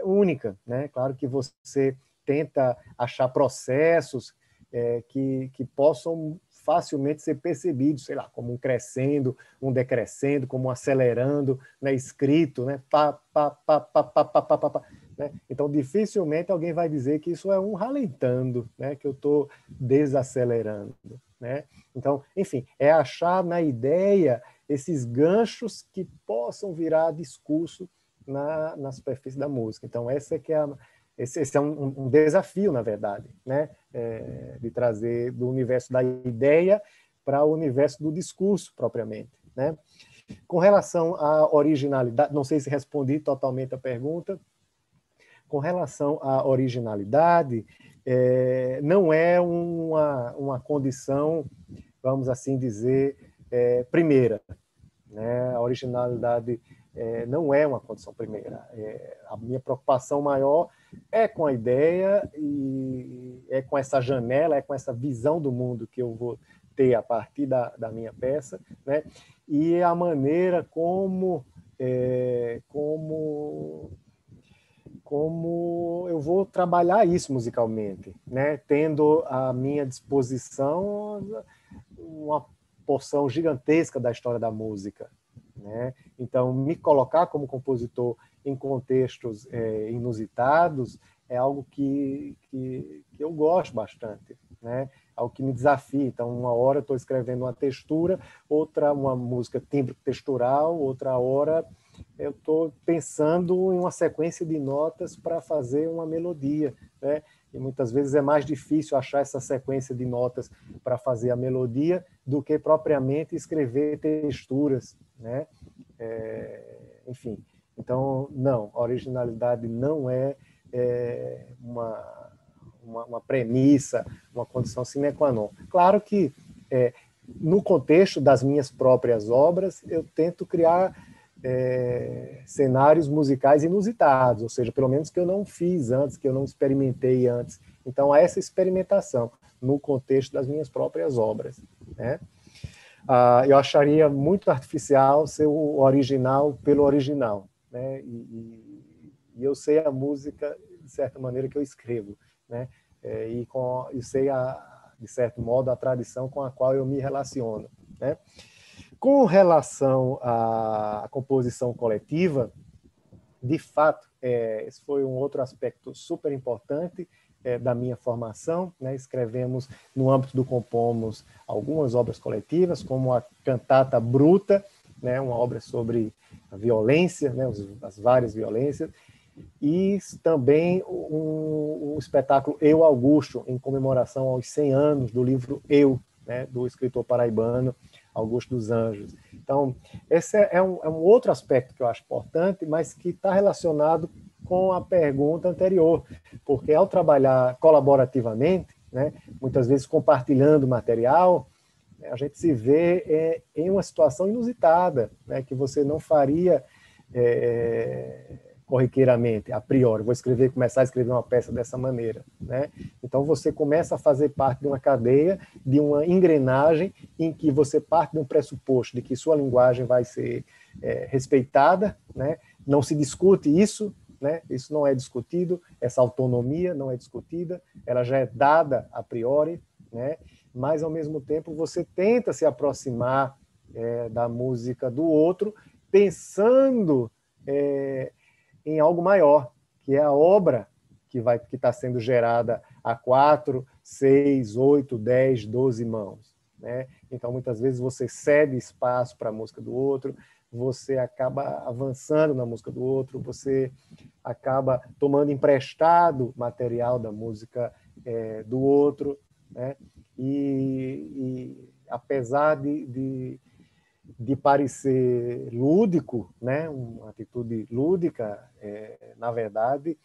única, né? Claro que você tenta achar processos que possam facilmente ser percebidos, sei lá, como um crescendo, um decrescendo, como um acelerando, né? Escrito, né? Pá, pá, pá, pá, pá, pá, pá, pá, pá, né? Então, dificilmente alguém vai dizer que isso é um ralentando, né? Que eu estou desacelerando, né? Então, enfim, é achar na ideia esses ganchos que possam virar discurso na superfície da música. Então, esse é um desafio, na verdade, né? De trazer do universo da ideia para o universo do discurso, propriamente, né? Com relação à originalidade, não sei se respondi totalmente a pergunta. Com relação à originalidade, não é uma condição, vamos assim dizer, primeira, né? A originalidade não é uma condição primeira. A minha preocupação maior é com a ideia e é com essa janela, é com essa visão do mundo que eu vou ter a partir da minha peça, né? E a maneira como eu vou trabalhar isso musicalmente, né? Tendo à minha disposição uma porção gigantesca da história da música, né? Então, me colocar como compositor em contextos inusitados é algo que eu gosto bastante, né? Algo que me desafia. Então, uma hora eu estou escrevendo uma textura, outra uma música timbre textural, outra hora eu estou pensando em uma sequência de notas para fazer uma melodia, né? E muitas vezes é mais difícil achar essa sequência de notas para fazer a melodia do que propriamente escrever texturas, né? Enfim, então, não, a originalidade não é uma premissa, uma condição sine qua non. Claro que, no contexto das minhas próprias obras, eu tento criar cenários musicais inusitados, ou seja, pelo menos que eu não fiz antes, que eu não experimentei antes. Então, há essa experimentação no contexto das minhas próprias obras, né? Eu acharia muito artificial ser o original pelo original, né? E eu sei a música, de certa maneira, que eu escrevo, né? E sei, de certo modo, a tradição com a qual eu me relaciono, né? Com relação à composição coletiva, de fato, esse foi um outro aspecto super importante da minha formação, né? Escrevemos, no âmbito do Compomos, algumas obras coletivas, como a Cantata Bruta, né? Uma obra sobre a violência, né? As várias violências, e também o espetáculo Eu, Augusto, em comemoração aos 100 anos do livro Eu, né, do escritor paraibano Augusto dos Anjos. Então, esse é um outro aspecto que eu acho importante, mas que está relacionado com a pergunta anterior, porque ao trabalhar colaborativamente, né, muitas vezes compartilhando material, a gente se vê em uma situação inusitada, né, que você não faria corriqueiramente, a priori. Vou começar a escrever uma peça dessa maneira, né? Então você começa a fazer parte de uma cadeia, de uma engrenagem em que você parte de um pressuposto de que sua linguagem vai ser respeitada, né? Não se discute isso, né? Isso não é discutido, essa autonomia não é discutida, ela já é dada a priori, né? Mas, ao mesmo tempo, você tenta se aproximar da música do outro, pensando em algo maior, que é a obra que está sendo gerada a 4, 6, 8, 10, 12 mãos, né? Então, muitas vezes, você cede espaço para a música do outro, você acaba avançando na música do outro, você acaba tomando emprestado material da música do outro, né? E apesar de parecer lúdico, né, uma atitude lúdica, na verdade,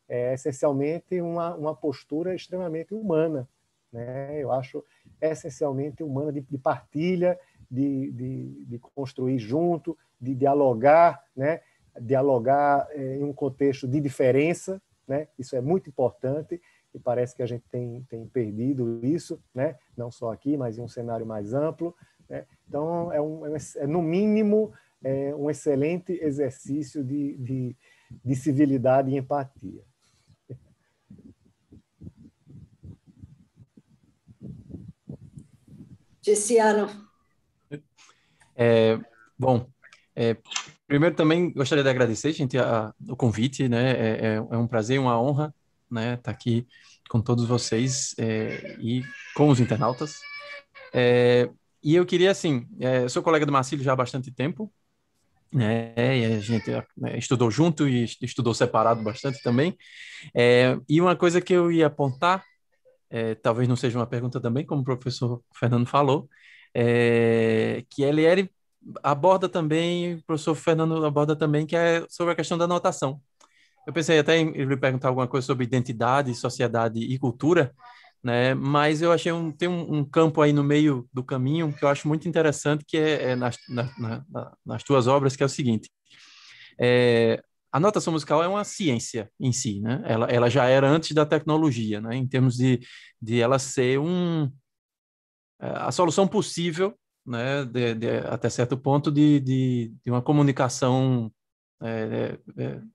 é essencialmente uma postura extremamente humana, né? Eu acho essencialmente humana, de partilha, de construir junto, de dialogar, né? Dialogar em um contexto de diferença, né? Isso é muito importante, e parece que a gente tem perdido isso, né? Não só aqui, mas em um cenário mais amplo, né? Então, no mínimo, um excelente exercício de civilidade e empatia. Tiziano. Bom, primeiro também gostaria de agradecer, gente, o convite, né? É um prazer e uma honra, né, estar aqui com todos vocês e com os internautas. E eu queria, assim, eu sou colega do Marcílio já há bastante tempo, né? E a gente estudou junto e estudou separado bastante também. E uma coisa que eu ia apontar, talvez não seja uma pergunta também, como o professor Fernando falou, que ele aborda também, o professor Fernando aborda também, que é sobre a questão da notação. Eu pensei até em lhe perguntar alguma coisa sobre identidade, sociedade e cultura, né? Mas eu achei tem um campo aí no meio do caminho que eu acho muito interessante, que nas tuas obras, que é o seguinte: a notação musical é uma ciência em si, né? Ela já era antes da tecnologia, né? Em termos de ela ser a solução possível, né? Até certo ponto de uma comunicação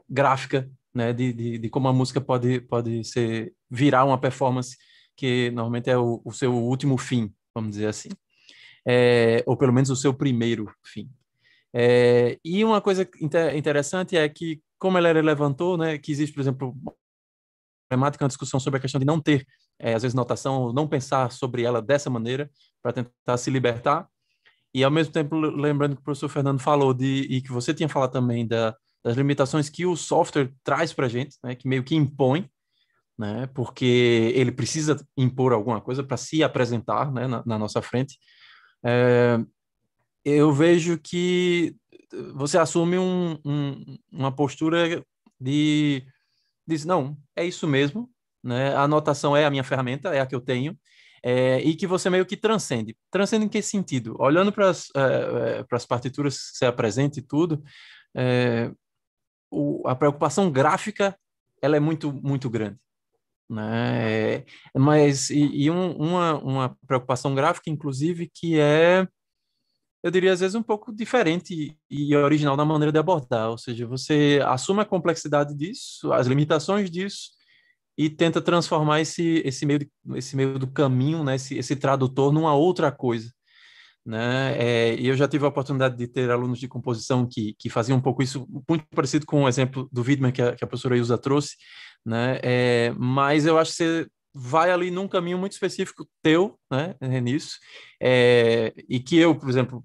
gráfica, né? De como a música pode virar uma performance que normalmente é o seu último fim, vamos dizer assim, ou pelo menos o seu primeiro fim. E uma coisa interessante é que, como ela levantou, né, que existe, por exemplo, uma discussão sobre a questão de não ter, às vezes, notação, ou não pensar sobre ela dessa maneira, para tentar se libertar. E, ao mesmo tempo, lembrando que o professor Fernando falou, e que você tinha falado também das limitações que o software traz para a gente, né, que meio que impõe, né, porque ele precisa impor alguma coisa para se apresentar, né, na nossa frente. Eu vejo que você assume uma postura diz, não, é isso mesmo, né? A anotação é a minha ferramenta, é a que eu tenho, e que você meio que transcende. Transcende em que sentido? Olhando para as partituras que você apresenta e tudo, a preocupação gráfica ela é muito, muito grande. Né? Mas uma preocupação gráfica, inclusive, que eu diria, às vezes, um pouco diferente e original na maneira de abordar. Ou seja, você assume a complexidade disso, as limitações disso, e tenta transformar esse meio do caminho, né? esse tradutor, numa outra coisa. Né? E eu já tive a oportunidade de ter alunos de composição que faziam um pouco isso, muito parecido com o exemplo do Widmer que a professora Ilza trouxe, né? Mas eu acho que você vai ali num caminho muito específico teu, né? Nisso, e que eu, por exemplo,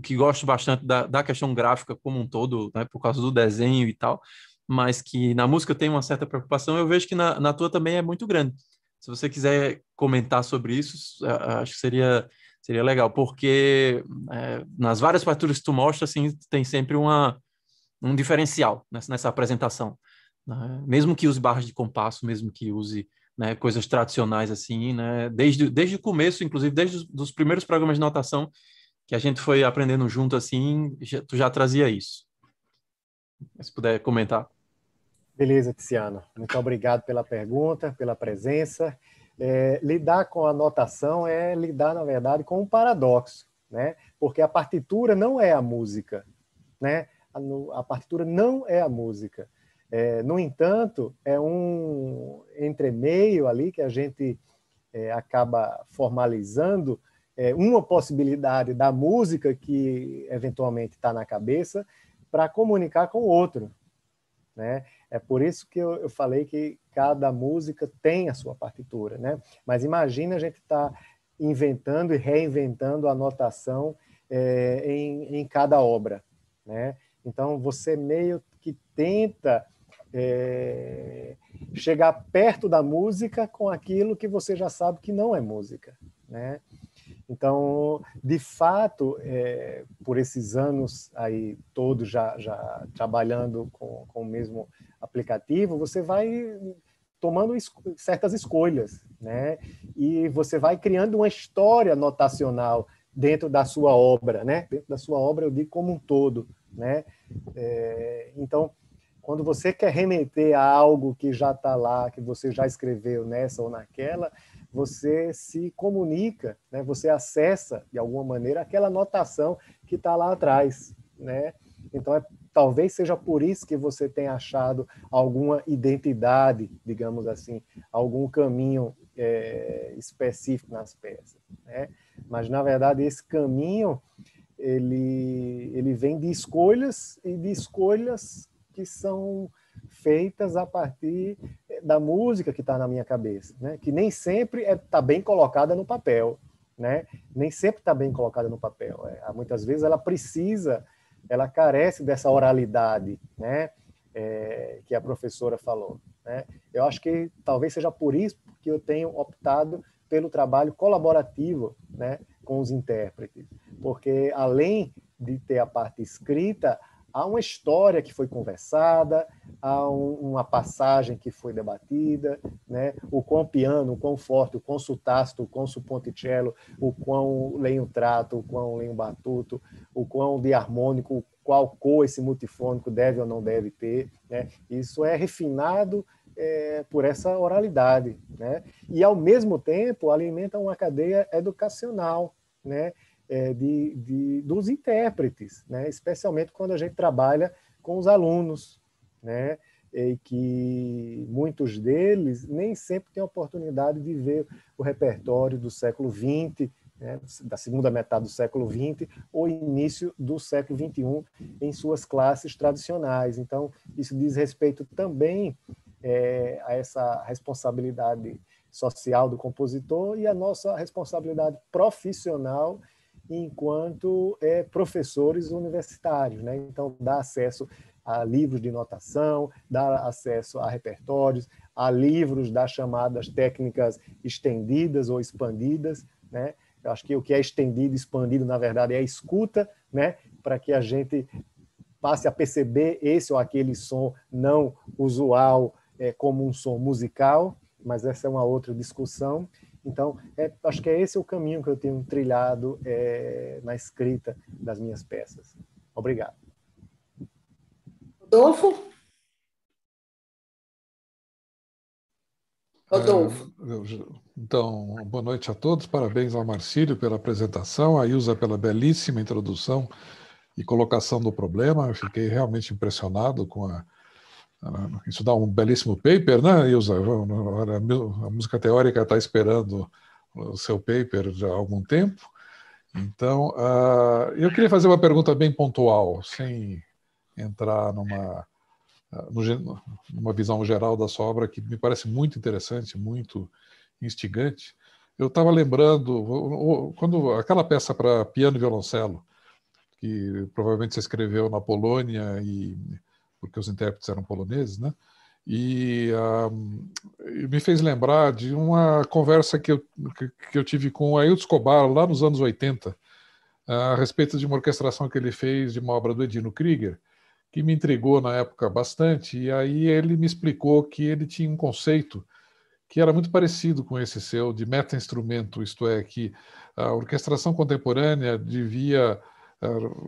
que gosto bastante da questão gráfica como um todo, né? Por causa do desenho e tal, mas que na música eu tenho uma certa preocupação, eu vejo que na tua também é muito grande. Se você quiser comentar sobre isso, acho que seria legal, porque nas várias partituras que tu mostra, assim, tem sempre um diferencial nessa apresentação, né? Mesmo que use barras de compasso, mesmo que use, né, coisas tradicionais assim, né? Desde o começo, inclusive desde os primeiros programas de notação que a gente foi aprendendo junto assim, tu já trazia isso. Se puder comentar. Beleza, Tiziano. Muito obrigado pela pergunta, pela presença. Lidar com a notação é lidar, na verdade, com um paradoxo, né? Porque a partitura não é a música, né? A partitura não é a música. No entanto, é um entremeio ali que a gente acaba formalizando uma possibilidade da música que eventualmente está na cabeça para comunicar com o outro, né? É por isso que eu falei que cada música tem a sua partitura, né? Mas imagina a gente estar inventando e reinventando a notação em cada obra, né? Então você meio que tenta chegar perto da música com aquilo que você já sabe que não é música, né? Então, de fato, por esses anos aí todos já trabalhando com o mesmo aplicativo, você vai tomando certas escolhas, né? E você vai criando uma história notacional dentro da sua obra, né? Dentro da sua obra, eu digo como um todo, né? Então, quando você quer remeter a algo que já está lá, que você já escreveu nessa ou naquela, você se comunica, né? Você acessa, de alguma maneira, aquela notação que está lá atrás, né? Então, talvez seja por isso que você tenha achado alguma identidade, digamos assim, algum caminho específico nas peças, né? Mas, na verdade, esse caminho ele vem de escolhas e de escolhas que são feitas a partir da música que está na minha cabeça, né? Que nem sempre está bem colocada no papel, né? Nem sempre está bem colocada no papel. Muitas vezes ela carece dessa oralidade, né? Que a professora falou, né? Eu acho que talvez seja por isso que eu tenho optado pelo trabalho colaborativo, né, com os intérpretes, porque além de ter a parte escrita, há uma história que foi conversada, há uma passagem que foi debatida, né? O quão piano, o quão forte, o quão sutácito, o quão ponticello, o quão lenho trato, o quão lenho batuto, o quão de harmônico, qual cor esse multifônico deve ou não deve ter, né? Isso é refinado por essa oralidade, né? E, ao mesmo tempo, alimenta uma cadeia educacional, né? Dos intérpretes, né? Especialmente quando a gente trabalha com os alunos, né? E que muitos deles nem sempre têm a oportunidade de ver o repertório do século XX, né? Da segunda metade do século XX ou início do século XXI em suas classes tradicionais. Então, isso diz respeito também a essa responsabilidade social do compositor e a nossa responsabilidade profissional enquanto professores universitários, né? Então, dá acesso a livros de notação, dá acesso a repertórios, a livros das chamadas técnicas estendidas ou expandidas, né? Eu acho que o que é estendido e expandido, na verdade, é a escuta, né? Para que a gente passe a perceber esse ou aquele som não usual como um som musical, mas essa é uma outra discussão. Então, acho que esse é o caminho que eu tenho trilhado na escrita das minhas peças. Obrigado. Rodolfo? Rodolfo. Então, boa noite a todos. Parabéns ao Marcílio pela apresentação, a Ilza pela belíssima introdução e colocação do problema. Eu fiquei realmente impressionado com isso dá um belíssimo paper, né, Ilza? A música teórica está esperando o seu paper já há algum tempo. Então, eu queria fazer uma pergunta bem pontual, sem entrar numa visão geral da sua obra, que me parece muito interessante, muito instigante. Eu estava lembrando, quando aquela peça para piano e violoncelo, que provavelmente você escreveu na Polônia e porque os intérpretes eram poloneses, né? E me fez lembrar de uma conversa que eu tive com o Ailton Escobar lá nos anos 80, a respeito de uma orquestração que ele fez de uma obra do Edino Krieger, que me intrigou na época bastante, e aí ele me explicou que ele tinha um conceito que era muito parecido com esse seu, de meta-instrumento, isto é, que a orquestração contemporânea devia,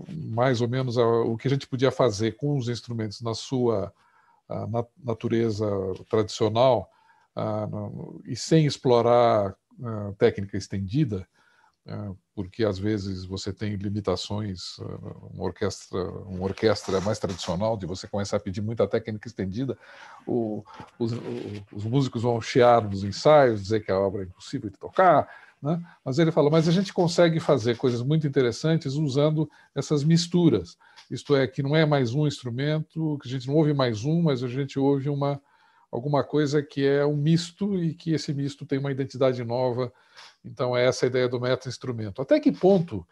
mais ou menos, o que a gente podia fazer com os instrumentos na sua natureza tradicional, e sem explorar técnica estendida, porque às vezes você tem limitações, uma orquestra mais tradicional, de você começar a pedir muita técnica estendida, os músicos vão chiar nos ensaios, dizer que a obra é impossível de tocar, né? Mas ele fala, mas a gente consegue fazer coisas muito interessantes usando essas misturas, isto é, que não é mais um instrumento, que a gente não ouve mais um, mas a gente ouve alguma coisa que é um misto e que esse misto tem uma identidade nova. Então, é essa a ideia do meta-instrumento. Até que ponto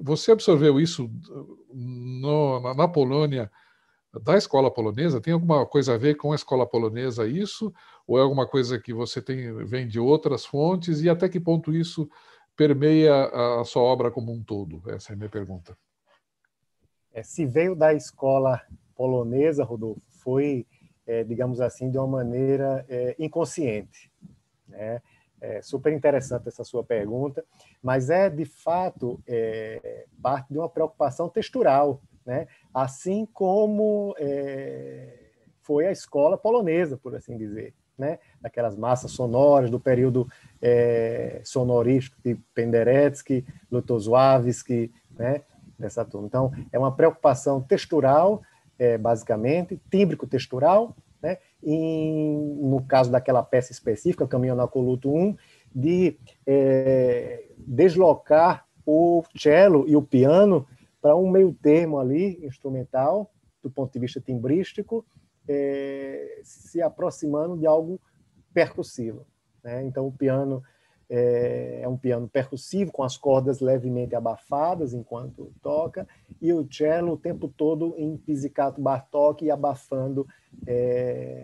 você absorveu isso na Polônia, da escola polonesa? Tem alguma coisa a ver com a escola polonesa isso? Ou é alguma coisa que você vem de outras fontes? E até que ponto isso permeia a sua obra como um todo? Essa é a minha pergunta. Se veio da escola polonesa, Rodolfo, foi, digamos assim, de uma maneira inconsciente, né? É super interessante essa sua pergunta, mas de fato, parte de uma preocupação textural, né? Assim como foi a escola polonesa, por assim dizer, né? Aquelas massas sonoras do período sonorístico de Penderecki, Lutosławski, né? Dessa turma. Então, é uma preocupação textural, basicamente, tímbrico-textural, né? No caso daquela peça específica, Caminho no Acoluto 1, de deslocar o cello e o piano para um meio termo ali, instrumental, do ponto de vista timbrístico, se aproximando de algo percussivo, né? Então, o piano é um piano percussivo, com as cordas levemente abafadas enquanto toca, e o cello o tempo todo em pizzicato Bartók e abafando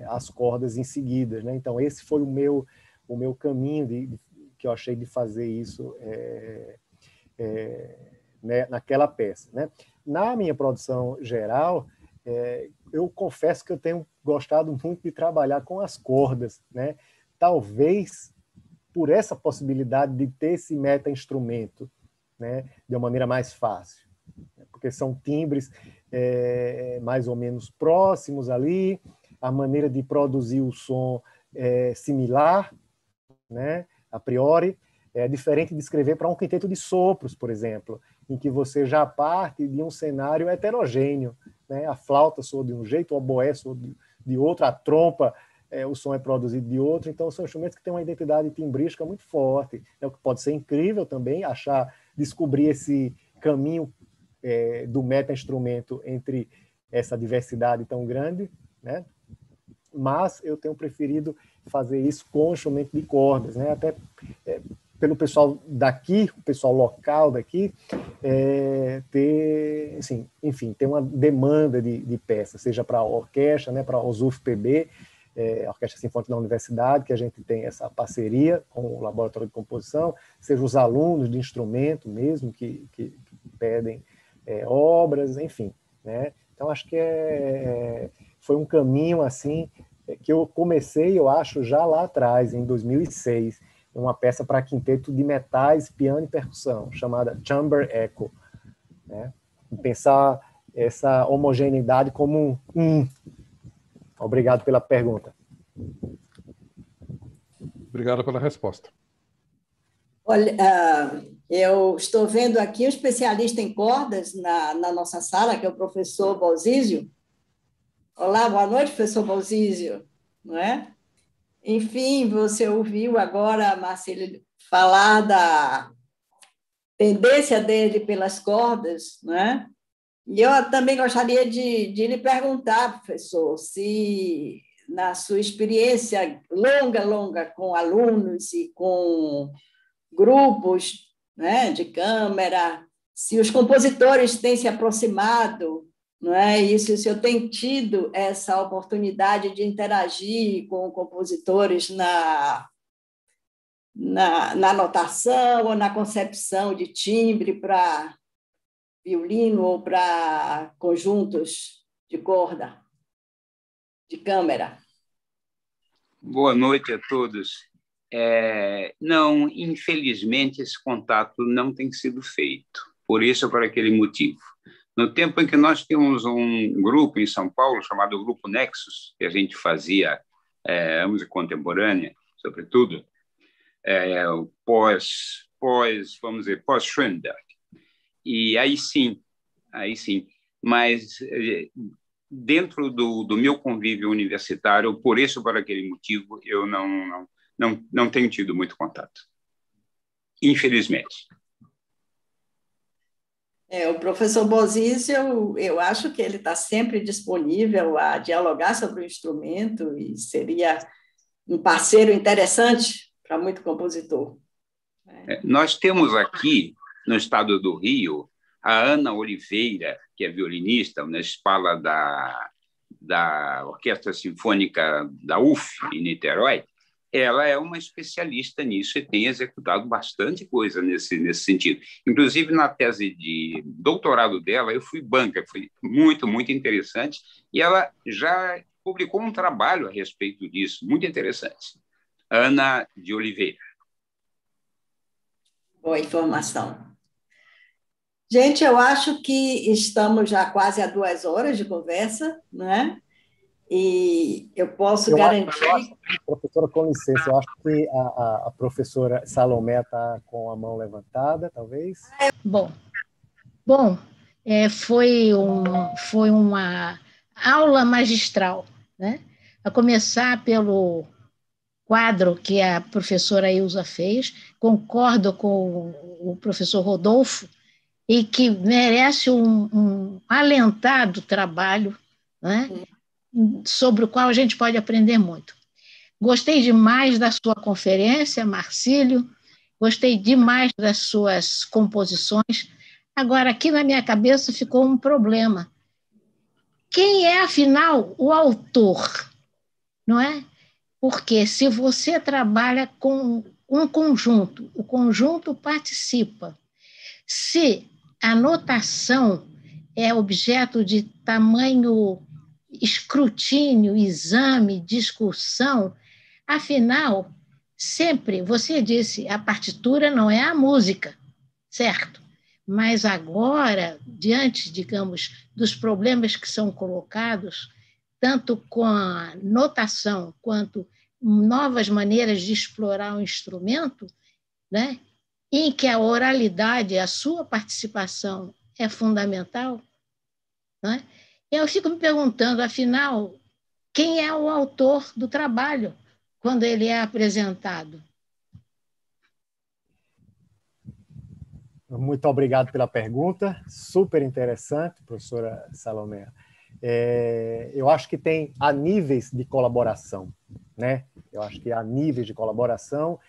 as cordas em seguida, né? Então, esse foi o meu caminho que eu achei de fazer isso né, naquela peça, né? Na minha produção geral, eu confesso que eu tenho gostado muito de trabalhar com as cordas, né? Talvez por essa possibilidade de ter esse meta-instrumento, né, de uma maneira mais fácil, porque são timbres mais ou menos próximos ali, a maneira de produzir o som é similar, né, a priori, é diferente de escrever para um quinteto de sopros, por exemplo, em que você já parte de um cenário heterogêneo, né, a flauta soa de um jeito, o oboé soa de outro, a trompa, o som é produzido de outro, então são instrumentos que têm uma identidade timbrística muito forte, o que pode ser incrível também, descobrir esse caminho do meta-instrumento entre essa diversidade tão grande, né? Mas eu tenho preferido fazer isso com instrumento de cordas, né? Até pelo pessoal daqui, o pessoal local daqui, ter, assim, enfim, ter uma demanda de peças, seja para a orquestra, né, para a OSUF-PB, a Orquestra Sinfônica da Universidade, que a gente tem essa parceria com o Laboratório de Composição, seja os alunos de instrumento mesmo, que pedem obras, enfim, né? Então, acho que foi um caminho, assim, que eu comecei, eu acho, já lá atrás, em 2006, uma peça para quinteto de metais, piano e percussão, chamada Chamber Echo, né? E pensar essa homogeneidade como Obrigado pela pergunta. Obrigado pela resposta. Olha, eu estou vendo aqui um especialista em cordas na nossa sala, que é o professor Balzísio. Olá, boa noite, professor Balzísio. Não é? Enfim, você ouviu agora, Marcílio, falar da tendência dele pelas cordas, não é? E eu também gostaria de lhe perguntar, professor, se na sua experiência longa com alunos e com grupos, né, de câmara, se os compositores têm se aproximado não é isso? Se eu tenho tido essa oportunidade de interagir com compositores na notação ou na concepção de timbre para violino ou para conjuntos de corda, de câmara. Boa noite a todos. Não, infelizmente, esse contato não tem sido feito, por isso ou por aquele motivo. No tempo em que nós tínhamos um grupo em São Paulo, chamado Grupo Nexus, que a gente fazia música contemporânea, sobretudo, vamos dizer, pós-Schoenberg. E aí sim. Mas dentro do meu convívio universitário, por isso ou por aquele motivo, eu não tenho tido muito contato, infelizmente. O professor Bozizzi, eu acho que ele está sempre disponível a dialogar sobre o instrumento e seria um parceiro interessante para muito compositor. Nós temos aqui, no estado do Rio, a Ana Oliveira, que é violinista na escola da Orquestra Sinfônica da UF, em Niterói. Ela é uma especialista nisso e tem executado bastante coisa nesse sentido. Inclusive, na tese de doutorado dela, eu fui banca, foi muito, muito interessante, e ela já publicou um trabalho a respeito disso, muito interessante. Ana de Oliveira. Boa informação. Gente, eu acho que estamos já quase a 2 horas de conversa, né? E eu posso garantir... Professora, com licença, eu acho que a professora Salomé está com a mão levantada, talvez. Bom, foi uma aula magistral, né? A começar pelo quadro que a professora Ilza fez, concordo com o professor Rodolfo, e que merece um alentado trabalho, né? Sobre o qual a gente pode aprender muito. Gostei demais da sua conferência, Marcílio, gostei demais das suas composições. Agora, aqui na minha cabeça ficou um problema. Quem é, afinal, o autor? Não é? Porque se você trabalha com um conjunto, o conjunto participa. Se a notação é objeto de tamanho escrutínio, exame, discussão, afinal, sempre, você disse, a partitura não é a música, certo? Mas agora, diante, digamos, dos problemas que são colocados, tanto com a notação quanto novas maneiras de explorar o instrumento, né, em que a oralidade, a sua participação é fundamental, né? Eu fico me perguntando, afinal, quem é o autor do trabalho quando ele é apresentado? Muito obrigado pela pergunta, super interessante, professora Salomé. Eu acho que há níveis de colaboração, né? Eu acho que há níveis de colaboração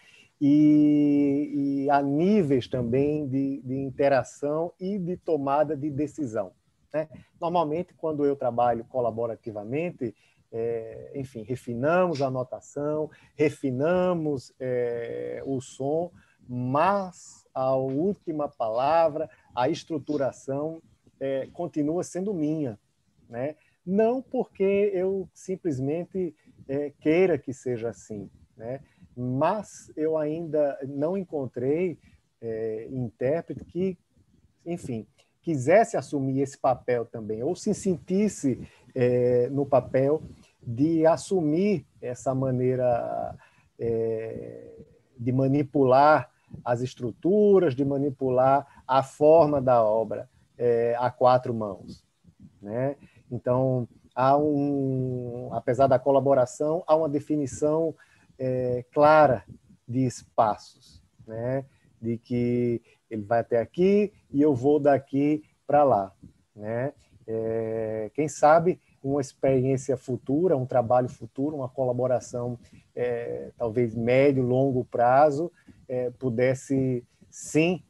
e há níveis também de interação e de tomada de decisão, né? Normalmente, quando eu trabalho colaborativamente, enfim, refinamos a notação, refinamos o som, mas a última palavra, a estruturação continua sendo minha, né? Não porque eu simplesmente queira que seja assim, né? Mas eu ainda não encontrei intérprete que, enfim, quisesse assumir esse papel também, ou se sentisse no papel de assumir essa maneira de manipular as estruturas, de manipular a forma da obra a 4 mãos, né? Então, apesar da colaboração, há uma definição clara de espaços, né? De que ele vai até aqui e eu vou daqui para lá, né? Quem sabe uma experiência futura, um trabalho futuro, uma colaboração talvez médio, longo prazo, pudesse sim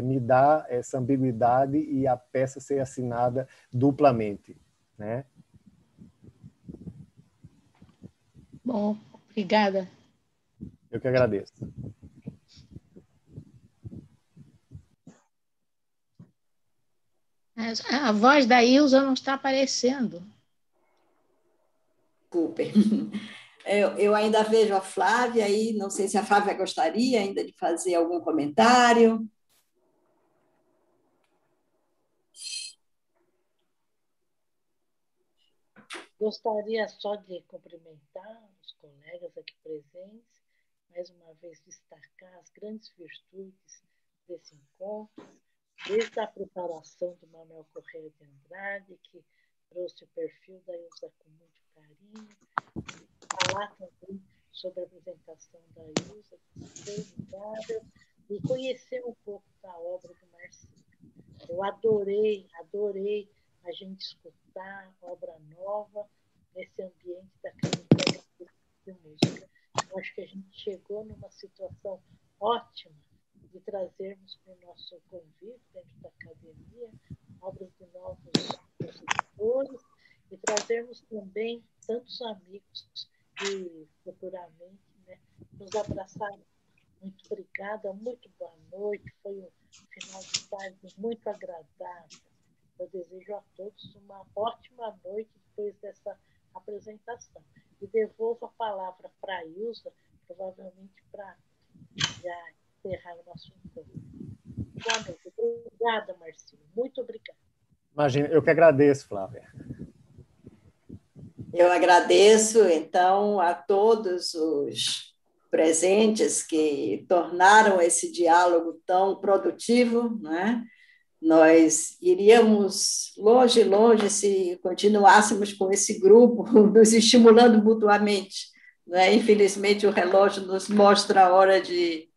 me dá essa ambiguidade e a peça ser assinada duplamente, né? Bom, obrigada. Eu que agradeço. A voz da Ilza não está aparecendo. Desculpe. Eu ainda vejo a Flávia aí, não sei se a Flávia gostaria ainda de fazer algum comentário. Gostaria só de cumprimentar os colegas aqui presentes, mais uma vez destacar as grandes virtudes desse encontro, desde a preparação do Manuel Correia de Andrade, que trouxe o perfil da Ilza com muito carinho, falar também sobre a apresentação da Ilza, que foi formidável, e conhecer um pouco da obra do Marcílio. Eu adorei a gente escutar obra nova nesse ambiente da Academia de Música. Eu acho que a gente chegou numa situação ótima de trazermos para o nosso convívio dentro da academia obras de novos compositores e trazermos também tantos amigos que futuramente, né, nos abraçaram. Muito obrigada, muito boa noite. Foi um final de tarde muito agradável. Eu desejo a todos uma ótima noite depois dessa apresentação. E devolvo a palavra para a Ilza, provavelmente para já encerrar o nosso encontro. Boa noite. Obrigada, Marcílio. Muito obrigada. Imagina, eu que agradeço, Flávia. Eu agradeço, então, a todos os presentes que tornaram esse diálogo tão produtivo, né? Nós iríamos longe, longe se continuássemos com esse grupo, nos estimulando mutuamente, né? Infelizmente, o relógio nos mostra a hora de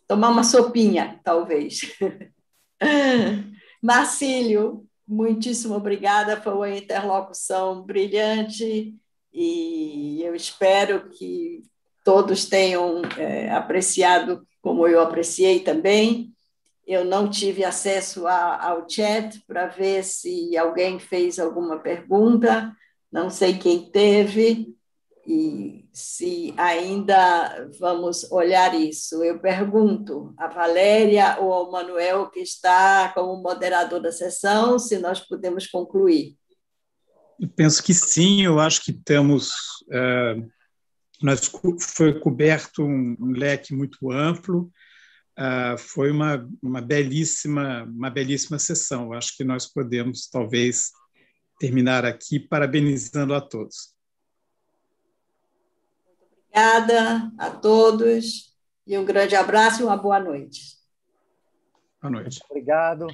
tomar uma sopinha, talvez. Marcílio, muitíssimo obrigada, foi uma interlocução brilhante e eu espero que todos tenham apreciado como eu apreciei também. Eu não tive acesso ao chat para ver se alguém fez alguma pergunta, não sei quem teve, e se ainda vamos olhar isso. Eu pergunto à Valéria ou ao Manuel, que está como moderador da sessão, se nós podemos concluir. Eu penso que sim, eu acho que temos... foi coberto um leque muito amplo, foi uma belíssima sessão. Eu acho que nós podemos, talvez, terminar aqui parabenizando a todos. Obrigada a todos e um grande abraço e uma boa noite. Boa noite. Obrigado.